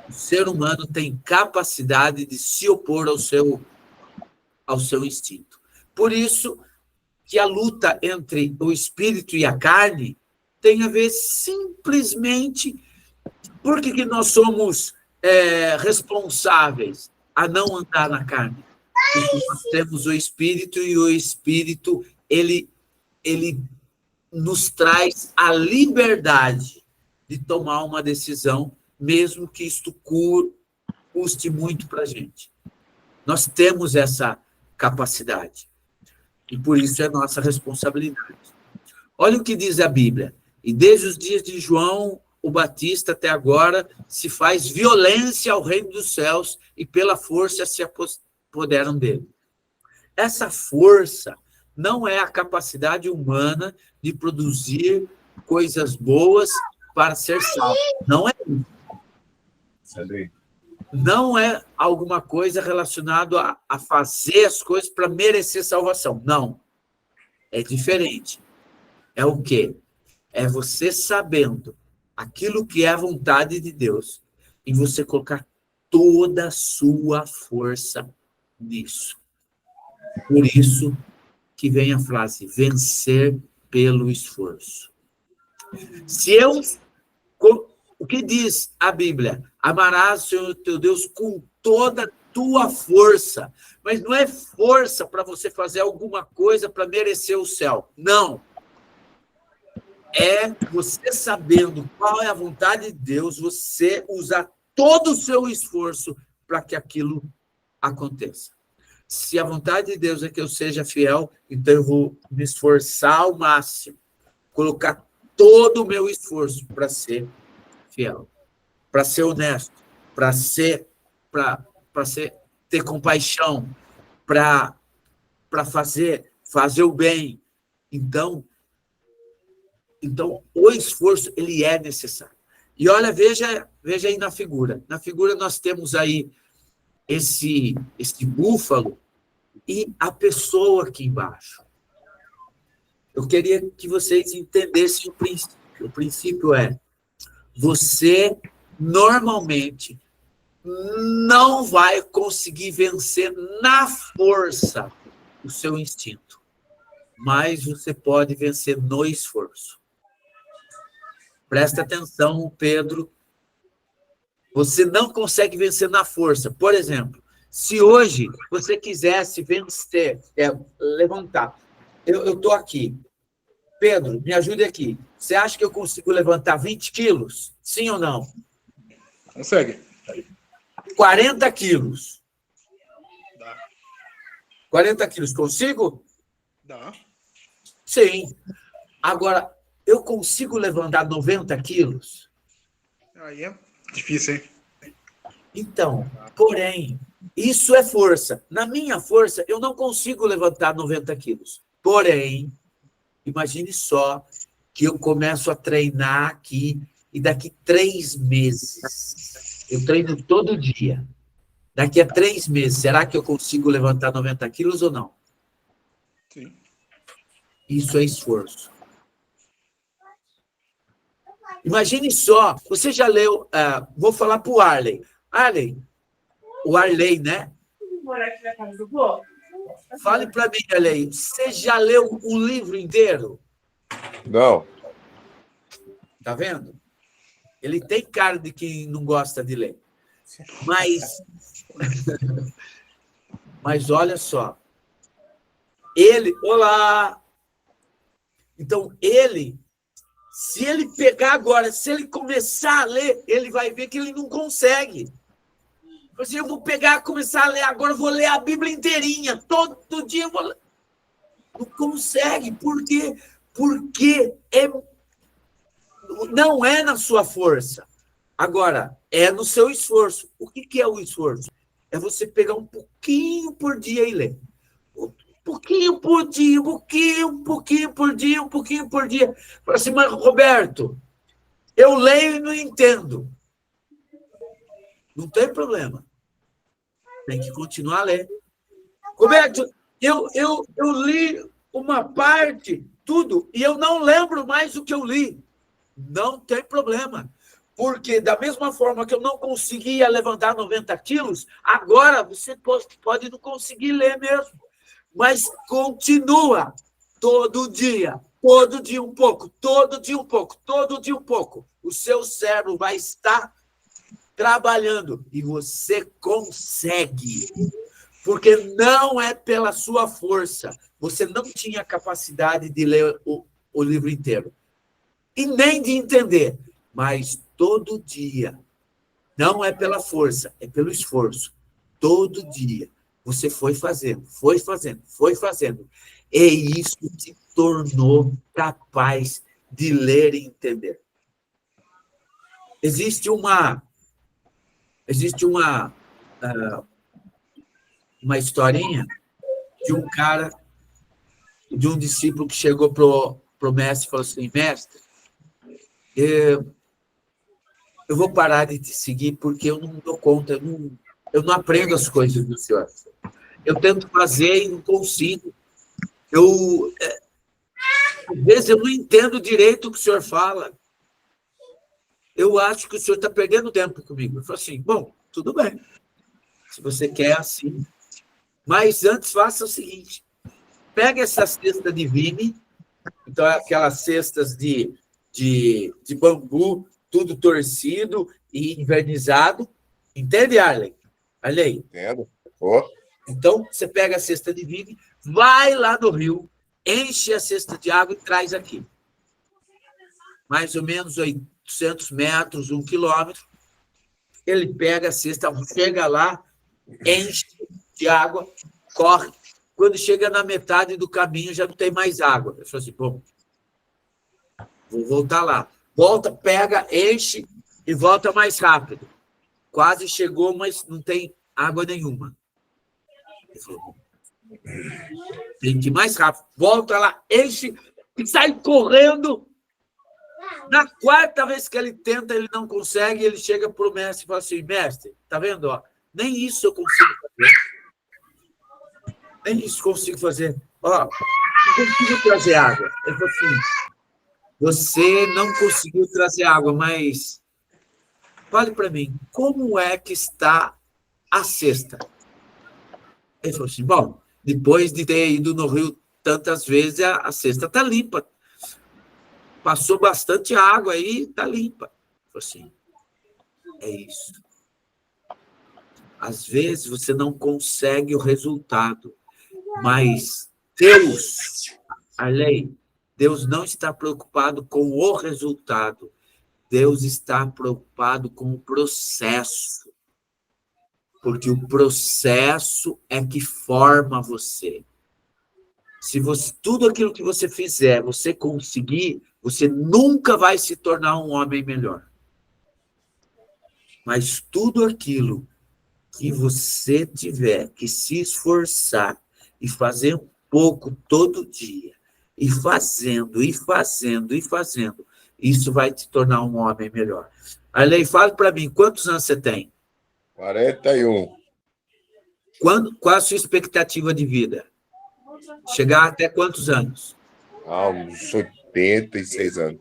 O ser humano tem capacidade de se opor ao seu instinto. Por isso que a luta entre o espírito e a carne tem a ver simplesmente por que nós somos responsáveis a não andar na carne. Porque nós temos o espírito e o espírito ele nos traz a liberdade de tomar uma decisão, mesmo que isto custe muito para a gente. Nós temos essa capacidade. E por isso é nossa responsabilidade. Olha o que diz a Bíblia. E desde os dias de João o Batista até agora se faz violência ao reino dos céus e pela força se apoderam dele. Essa força não é a capacidade humana de produzir coisas boas para ser salvo. Não é isso. Não é alguma coisa relacionada a fazer as coisas para merecer salvação. Não. É diferente. É o quê? É você sabendo aquilo que é a vontade de Deus e você colocar toda a sua força nisso. Por isso que vem a frase, vencer pelo esforço. O que diz a Bíblia? Amarás o Senhor teu Deus com toda a tua força. Mas não é força para você fazer alguma coisa para merecer o céu. Não. É você sabendo qual é a vontade de Deus, você usar todo o seu esforço para que aquilo aconteça. Se a vontade de Deus é que eu seja fiel, então eu vou me esforçar ao máximo, colocar todo o meu esforço para ser fiel, para ser honesto, para ter compaixão, para fazer o bem. Então, o esforço, ele é necessário. E olha, veja aí na figura. Na figura nós temos aí esse búfalo e a pessoa aqui embaixo. Eu queria que vocês entendessem o princípio. O princípio é, você normalmente não vai conseguir vencer na força o seu instinto, mas você pode vencer no esforço. Presta atenção, Pedro. Você não consegue vencer na força. Por exemplo, se hoje você quisesse vencer, levantar. Eu estou aqui. Pedro, me ajude aqui. Você acha que eu consigo levantar 20 quilos? Sim ou não? Consegue. 40 quilos. Dá. 40 quilos, consigo? Dá. Sim. Agora, eu consigo levantar 90 quilos? Aí é difícil, hein? Então, porém, isso é força. Na minha força, eu não consigo levantar 90 quilos. Porém, imagine só que eu começo a treinar aqui e daqui 3 meses, eu treino todo dia. Daqui a 3 meses, será que eu consigo levantar 90 quilos ou não? Sim. Isso é esforço. Imagine só, você já leu, vou falar para o Arley. Arley, o Arley, né? Fale para mim, Arley, você já leu um livro inteiro? Não. Tá vendo? Ele tem cara de quem não gosta de ler. Mas olha só. Olá! Então, se ele pegar agora, se ele começar a ler, ele vai ver que ele não consegue. Assim, eu vou pegar, começar a ler, agora eu vou ler a Bíblia inteirinha, todo dia eu vou ler. Não consegue. Por quê? Porque não é na sua força. Agora, é no seu esforço. O que é o esforço? É você pegar um pouquinho por dia e ler. Um pouquinho por dia, um pouquinho por dia. Fala assim, mas Roberto, eu leio e não entendo. Não tem problema. Tem que continuar a ler. Roberto, eu li uma parte, tudo, e eu não lembro mais o que eu li. Não tem problema. Porque, da mesma forma que eu não conseguia levantar 90 quilos, agora você pode não conseguir ler mesmo. Mas continua todo dia um pouco, todo dia um pouco. O seu cérebro vai estar trabalhando e você consegue. Porque não é pela sua força. Você não tinha capacidade de ler o livro inteiro. E nem de entender. Mas todo dia, não é pela força, é pelo esforço. Todo dia, você foi fazendo. E isso te tornou capaz de ler e entender. Existe uma historinha de um cara, de um discípulo que chegou pro mestre e falou assim, mestre, eu vou parar de te seguir porque eu não dou conta, eu não aprendo as coisas do senhor. Eu tento fazer e não consigo. Às vezes eu não entendo direito o que o senhor fala. Eu acho que o senhor está perdendo tempo comigo. Eu falo assim, bom, tudo bem. Se você quer assim. Mas antes faça o seguinte, pega essa cesta de vime, então aquelas cestas de bambu, tudo torcido e invernizado. Entende, Arlen? Olha aí. Entendo. Ô, Então, você pega a cesta de vime, vai lá no rio, enche a cesta de água e traz aqui. Mais ou menos 800 metros, 1 quilômetro. Ele pega a cesta, chega lá, enche de água, corre. Quando chega na metade do caminho, já não tem mais água. Eu falo assim, bom, vou voltar lá. Volta, pega, enche e volta mais rápido. Quase chegou, mas não tem água nenhuma. Ele falou, bom, tem que ir mais rápido. Volta lá, enche e sai correndo. Na quarta vez que ele tenta, ele não consegue, ele chega para o mestre e fala assim, mestre, tá vendo? Ó, nem isso eu consigo fazer. Nem isso consigo fazer. Ó, não consigo trazer água. Ele falou assim, você não conseguiu trazer água, mas fale para mim, como é que está a cesta? Ele falou assim, bom, depois de ter ido no rio tantas vezes, a cesta está limpa. Passou bastante água aí, está limpa. Ele falou assim, é isso. Às vezes você não consegue o resultado, mas Deus, a lei, Deus não está preocupado com o resultado. Deus está preocupado com o processo. Porque o processo é que forma você. Se você, tudo aquilo que você fizer, você conseguir, você nunca vai se tornar um homem melhor. Mas tudo aquilo que você tiver que se esforçar e fazer um pouco todo dia, e fazendo, e fazendo, e fazendo, isso vai te tornar um homem melhor. Arley, fala para mim, quantos anos você tem? 41. Qual a sua expectativa de vida? Chegar até quantos anos? Uns 86 anos.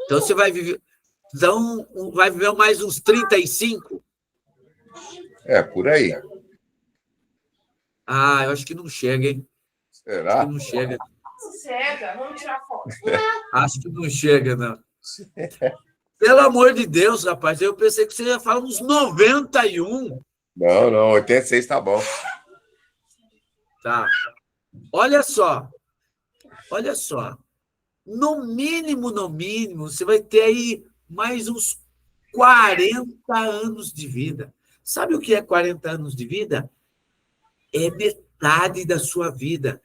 Então você vai viver... Então, vai viver mais uns 35? Por aí. Ah, eu acho que não chega, hein? Será? Acho que não chega. Chega, vamos tirar foto. Acho que não chega, não. Pelo amor de Deus, rapaz, eu pensei que você ia falar uns 91. Não, 86 tá bom. Tá. Olha só. No mínimo, você vai ter aí mais uns 40 anos de vida. Sabe o que é 40 anos de vida? É metade da sua vida.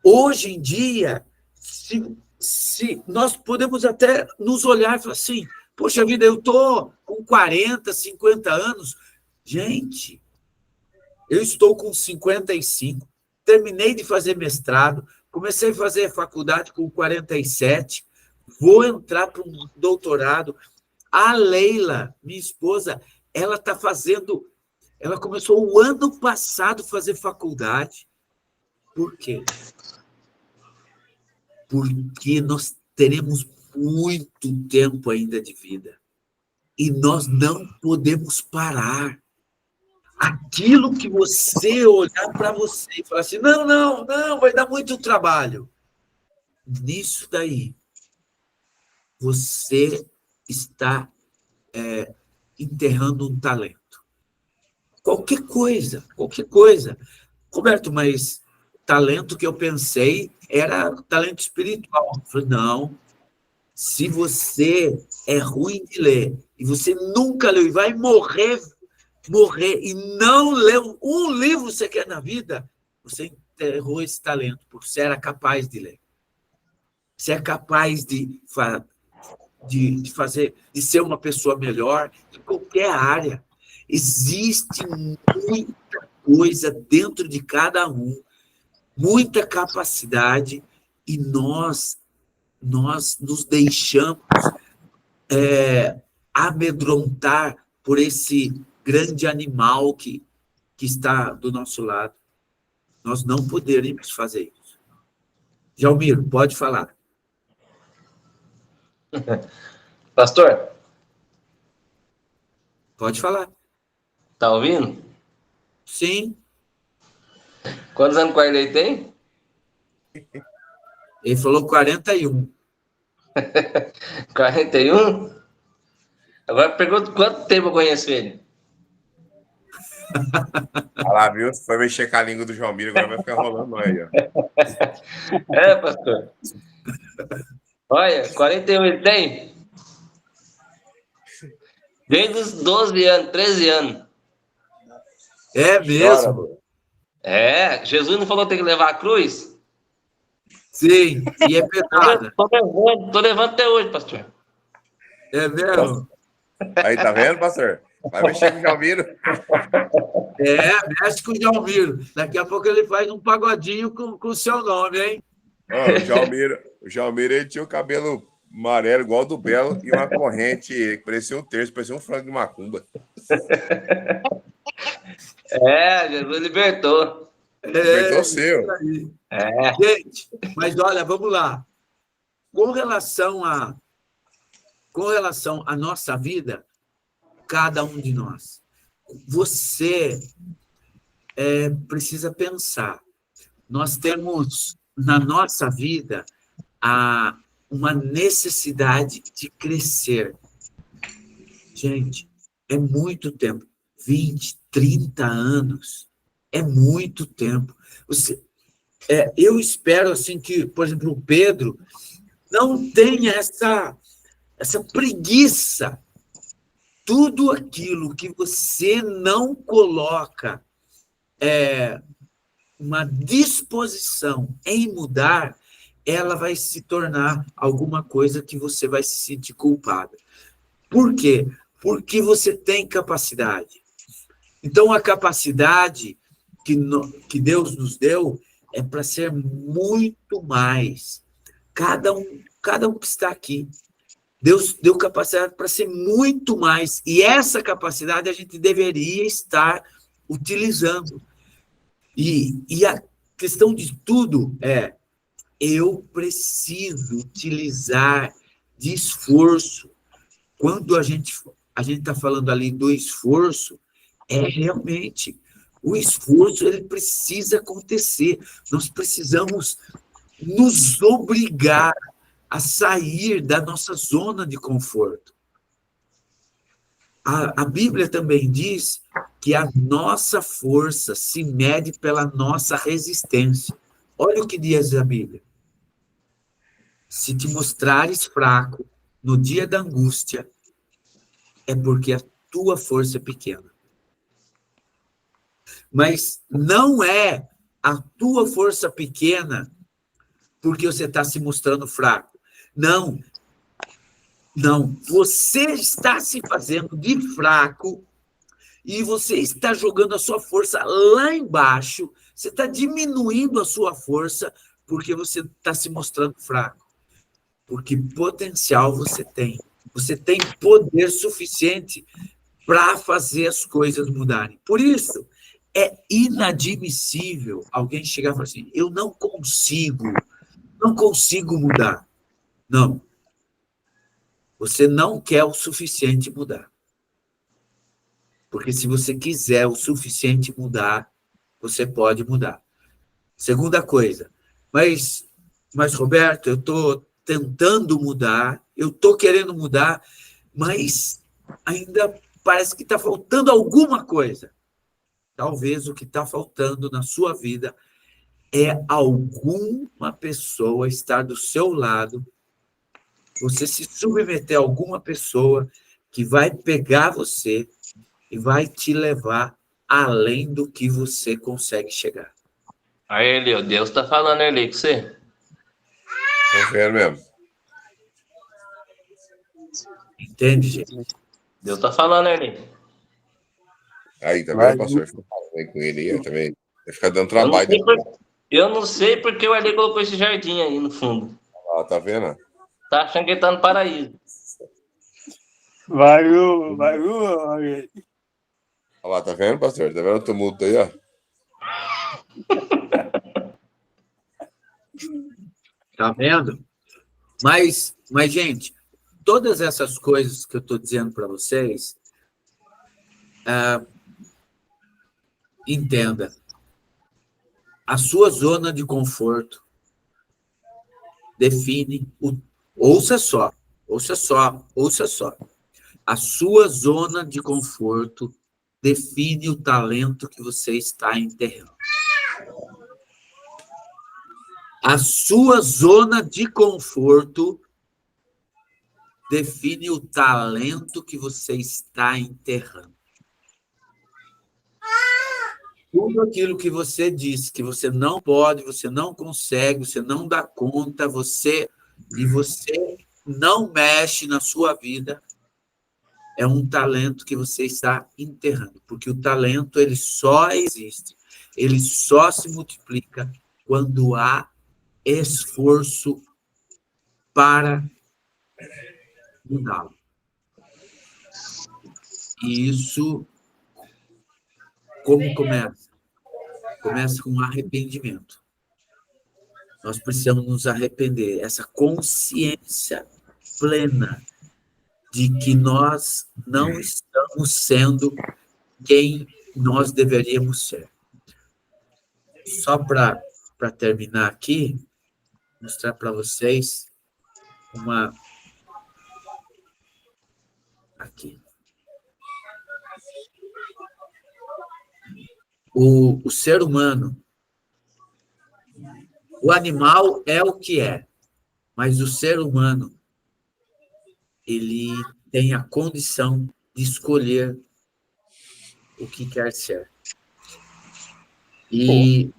Hoje em dia, se nós podemos até nos olhar e falar assim, poxa vida, eu estou com 40, 50 anos. Gente, eu estou com 55, terminei de fazer mestrado, comecei a fazer faculdade com 47, vou entrar para um doutorado. A Leila, minha esposa, ela está fazendo... Ela começou o ano passado a fazer faculdade. Por quê? Porque nós teremos muito tempo ainda de vida. E nós não podemos parar. Aquilo que você olhar para você e falar assim, não, vai dar muito trabalho. Nisso daí, você está enterrando um talento. Qualquer coisa. Roberto, mas talento que eu pensei era talento espiritual. Eu falei, não. Se você é ruim de ler e você nunca leu e vai morrer e não leu um livro que você quer na vida, você enterrou esse talento, porque você era capaz de ler. Você é capaz de ser uma pessoa melhor em qualquer área. Existe muita coisa dentro de cada um, muita capacidade, e nós nos deixamos amedrontar por esse grande animal que está do nosso lado. Nós não poderíamos fazer isso. Jalmiro, pode falar. Pastor, Pode falar. tá ouvindo? Sim, Quantos anos o Arley tem? ele falou 41. 41? Agora pergunta quanto tempo eu conheço ele. Olha lá, viu? Você foi mexer com a língua do João Miro, agora vai ficar rolando aí, ó. É, pastor. Olha, 41 ele tem? Desde os 12 anos, 13 anos. É mesmo? É, Jesus não falou que tem que levar a cruz? Sim, e é pesada. Tô levando até hoje, pastor. É mesmo? Aí, tá vendo, pastor? Vai mexer com o João Miro. É, mexe com o Jalmiro. Daqui a pouco ele faz um pagodinho com o seu nome, hein? Ó, o João Miro, ele tinha o cabelo amarelo igual ao do Belo e uma corrente que parecia um terço, parecia um frango de macumba. É, Jesus libertou. Libertou o seu. Isso aí. É. Gente, mas olha, vamos lá. Com relação à nossa vida, cada um de nós, você precisa pensar. Nós temos na nossa vida uma necessidade de crescer. Gente, é muito tempo. 20, 30 anos. É muito tempo. Eu espero assim que, por exemplo, o Pedro não tenha essa preguiça. Tudo aquilo que você não coloca uma disposição em mudar, ela vai se tornar alguma coisa que você vai se sentir culpada. Por quê? Porque você tem capacidade. Então, a capacidade que Deus nos deu é para ser muito mais. Cada um que está aqui. Deus deu capacidade para ser muito mais. E essa capacidade a gente deveria estar utilizando. E a questão de tudo eu preciso utilizar de esforço. Quando a gente está falando ali do esforço, realmente o esforço ele precisa acontecer. Nós precisamos nos obrigar a sair da nossa zona de conforto. A Bíblia também diz que a nossa força se mede pela nossa resistência. Olha o que diz a Bíblia. Se te mostrares fraco no dia da angústia, é porque a tua força é pequena. Mas não é a tua força pequena porque você está se mostrando fraco. Não. Você está se fazendo de fraco e você está jogando a sua força lá embaixo. Você está diminuindo a sua força porque você está se mostrando fraco. Porque potencial você tem. Você tem poder suficiente para fazer as coisas mudarem. Por isso, é inadmissível alguém chegar e falar assim, eu não consigo mudar. Não. Você não quer o suficiente mudar. Porque se você quiser o suficiente mudar, você pode mudar. Segunda coisa, mas Roberto, eu estou tentando mudar, eu estou querendo mudar, mas ainda parece que está faltando alguma coisa. Talvez o que está faltando na sua vida é alguma pessoa estar do seu lado, você se submeter a alguma pessoa que vai pegar você e vai te levar além do que você consegue chegar. Aí, Eli, Deus tá falando, Eli, com você. Tô vendo mesmo. Entende, gente? Deus tá falando, Eli. Aí, tá vendo, pastor? Fica falando com ele aí, também. Vai ficar dando trabalho. Eu não sei porque o Eli colocou esse jardim aí no fundo. Ah, tá vendo? Tá achando que ele tá no paraíso. Vai. Olha lá, tá vendo, pastor? Tá vendo o tumulto aí, ó? Tá vendo? Mas, gente, todas essas coisas que eu estou dizendo para vocês, entenda, a sua zona de conforto define o... Ouça só. A sua zona de conforto define o talento que você está enterrando. A sua zona de conforto define o talento que você está enterrando. Tudo aquilo que você disse que você não pode, você não consegue, você não dá conta, você não mexe na sua vida, é um talento que você está enterrando, porque o talento ele só existe, ele só se multiplica quando há esforço para mudá-lo. E isso, como começa? Começa com arrependimento. Nós precisamos nos arrepender, essa consciência plena de que nós não estamos sendo quem nós deveríamos ser. Só para terminar aqui, mostrar para vocês uma... Aqui. O ser humano, o animal é o que é, mas o ser humano, ele tem a condição de escolher o que quer ser. E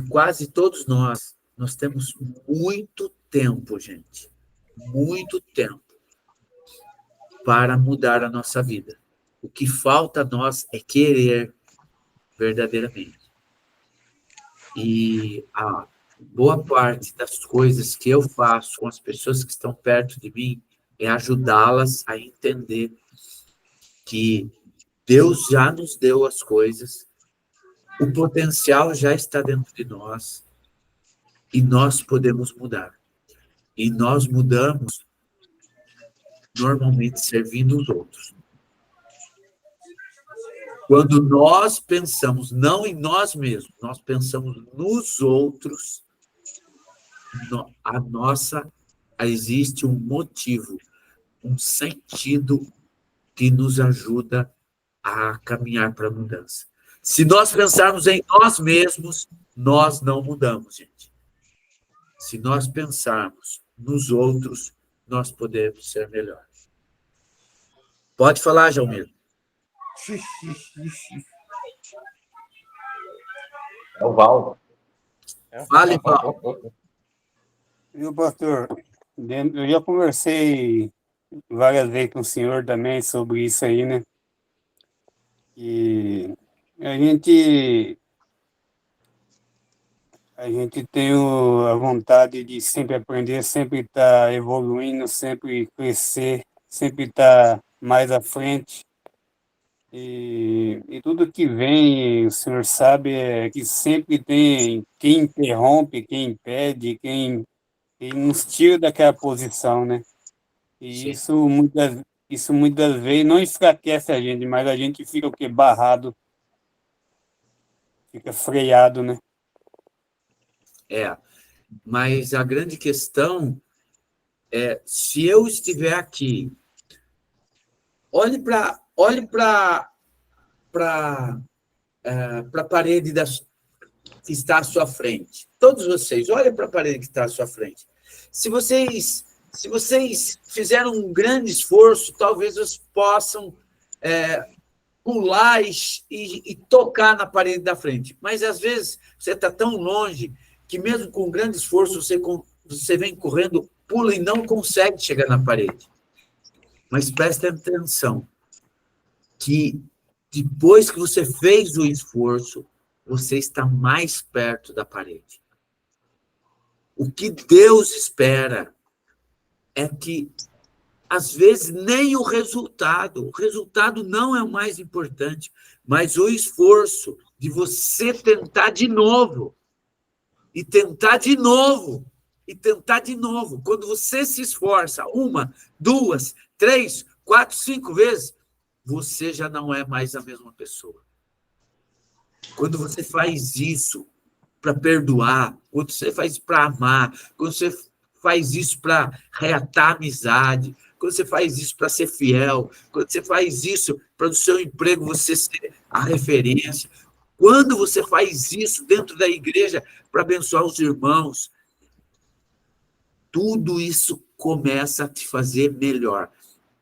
quase todos nós temos muito tempo, gente, muito tempo para mudar a nossa vida. O que falta a nós é querer verdadeiramente. E a boa parte das coisas que eu faço com as pessoas que estão perto de mim é ajudá-las a entender que Deus já nos deu as coisas, o potencial já está dentro de nós e nós podemos mudar. E nós mudamos normalmente servindo os outros. Quando nós pensamos não em nós mesmos, nós pensamos nos outros, existe um motivo, um sentido que nos ajuda a caminhar para a mudança. Se nós pensarmos em nós mesmos, nós não mudamos, gente. Se nós pensarmos nos outros, nós podemos ser melhores. Pode falar, Jalmir. É o Val. Fale, Val. Viu, pastor? Eu já conversei várias vezes com o senhor também sobre isso aí, né? E a gente tem a vontade de sempre aprender, sempre estar evoluindo, sempre crescer, sempre estar mais à frente. E tudo que vem, o senhor sabe, é que sempre tem quem interrompe, quem impede, quem nos tira daquela posição, né? E isso muitas vezes não enfraquece a gente, mas a gente fica o quê? Barrado, fica freado, né? Mas a grande questão é, se eu estiver aqui, olhe para a parede que está à sua frente. Todos vocês, olhem para a parede que está à sua frente. Se vocês fizeram um grande esforço, talvez vocês possam pular e tocar na parede da frente. Mas, às vezes, você está tão longe que, mesmo com grande esforço, você vem correndo, pula e não consegue chegar na parede. Mas preste atenção, que depois que você fez o esforço, você está mais perto da parede. O que Deus espera é que, às vezes, nem o resultado não é o mais importante, mas o esforço de você tentar de novo, e tentar de novo, e tentar de novo. Quando você se esforça 1, 2, 3, 4, 5 vezes, você já não é mais a mesma pessoa. Quando você faz isso para perdoar, quando você faz isso para amar, quando você faz isso para reatar amizade, quando você faz isso para ser fiel, quando você faz isso para no seu emprego você ser a referência, quando você faz isso dentro da igreja para abençoar os irmãos, tudo isso começa a te fazer melhor.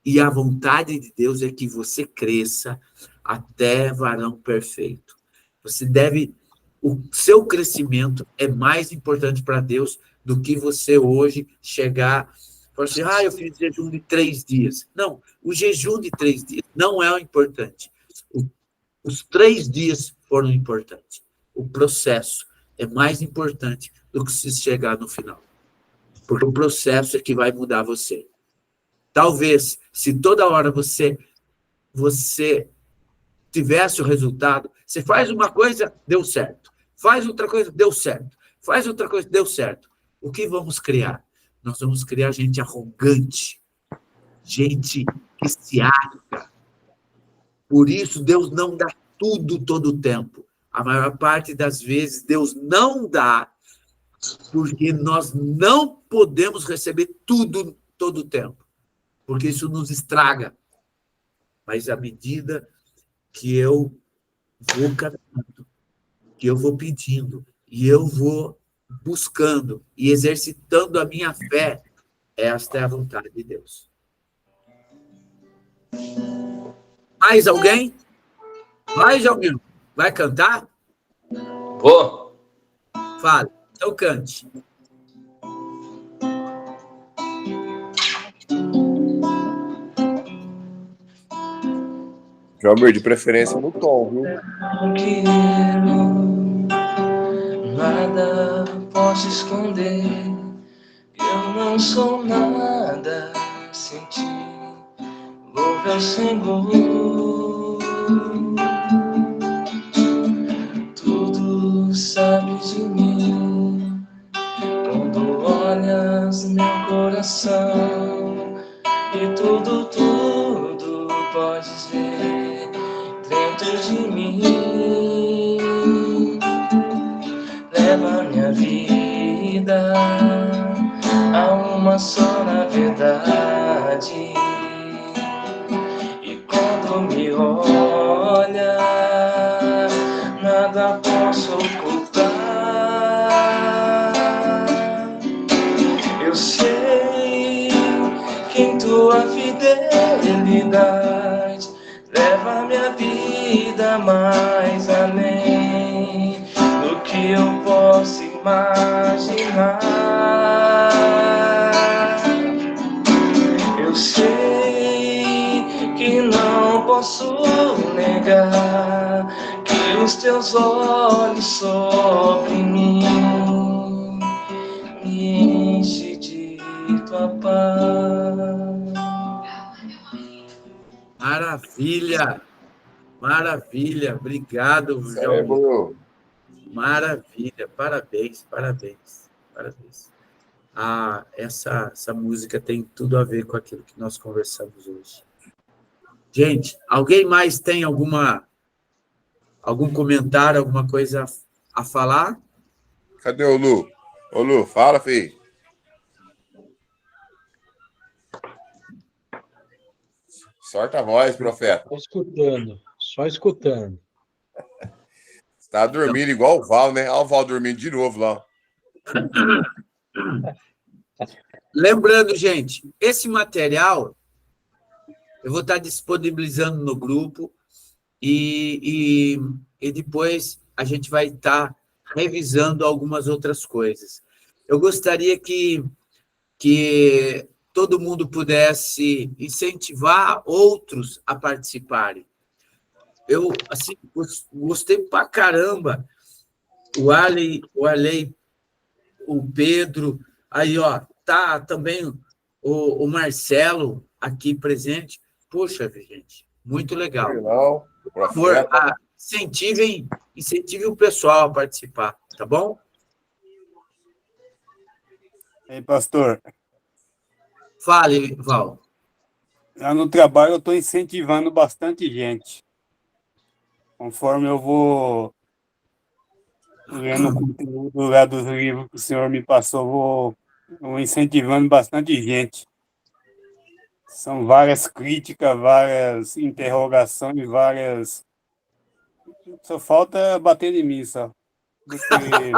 E a vontade de Deus é que você cresça até varão perfeito. Você deve... O seu crescimento é mais importante para Deus do que você hoje chegar e falar assim, eu fiz jejum de 3 dias. Não, o jejum de 3 dias não é o importante. Os 3 dias foram importantes. O processo é mais importante do que se chegar no final. Porque o processo é que vai mudar você. Talvez, se toda hora você tivesse o resultado, você faz uma coisa, deu certo. Faz outra coisa, deu certo. Faz outra coisa, deu certo. O que vamos criar? Nós vamos criar gente arrogante, gente que se acha. Por isso, Deus não dá tudo todo o tempo. A maior parte das vezes, Deus não dá, porque nós não podemos receber tudo todo o tempo, porque isso nos estraga. Mas à medida que eu vou caminhando, que eu vou pedindo, e eu vou buscando e exercitando a minha fé, esta é a vontade de Deus. Mais alguém? Mais alguém? Vai cantar? Vou. Fale. Então cante. Joelmer, de preferência no tom, viu? Que eu nada posso esconder, eu não sou nada sem ti, louve ao Senhor. Tudo sabes de mim, quando olhas meu coração, e tudo podes ver dentro de mim. Leva minha vida a uma só na verdade, e quando me olha, nada posso ocultar. Eu sei que em tua fidelidade leva minha vida mais além do que eu posso imaginar. Eu sei que não posso negar que os teus olhos sobre mim me enchem de tua paz. Maravilha! Maravilha! Obrigado, João. Maravilha! Parabéns, parabéns, parabéns. Essa música tem tudo a ver com aquilo que nós conversamos hoje. Gente, alguém mais tem algum comentário, alguma coisa a falar? Cadê o Lu? Ô, Lu, fala, filho. Sorta a voz, profeta. Só escutando. Você tá dormindo igual o Val, né? Olha o Val dormindo de novo lá. Lembrando, gente, esse material eu vou estar disponibilizando no grupo e depois a gente vai estar revisando algumas outras coisas. Eu gostaria que todo mundo pudesse incentivar outros a participarem. Eu, assim, gostei pra caramba. O Arley, o Pedro, aí, ó, tá também o Marcelo aqui presente. Poxa, gente, muito legal. Por favor, incentivem o pessoal a participar, tá bom? Ei, pastor, Fale, Val. lá no trabalho eu estou incentivando bastante gente. Conforme eu vou lendo o conteúdo lá dos livros que o senhor me passou, vou incentivando bastante gente. São várias críticas, várias interrogações, várias. Só falta bater em mim, só. Porque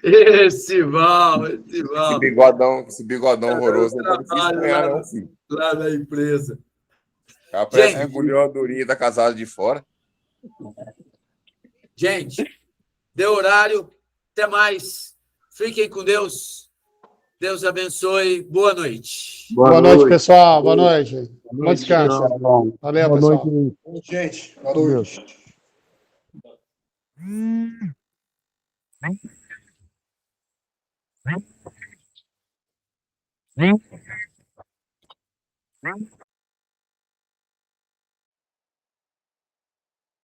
Esse Val. Esse bigodão horroroso, não tá difícil de ganhar, não, filho. Lá na empresa. Ela parece Gente. que engoliu a durinha da casada de fora. Gente, deu horário. Até mais. Fiquem com Deus. Deus abençoe. Boa noite. Boa noite, pessoal. Boa noite. Bom descanso. bom. Valeu, Boa pessoal. noite. Gente, boa Deus. noite.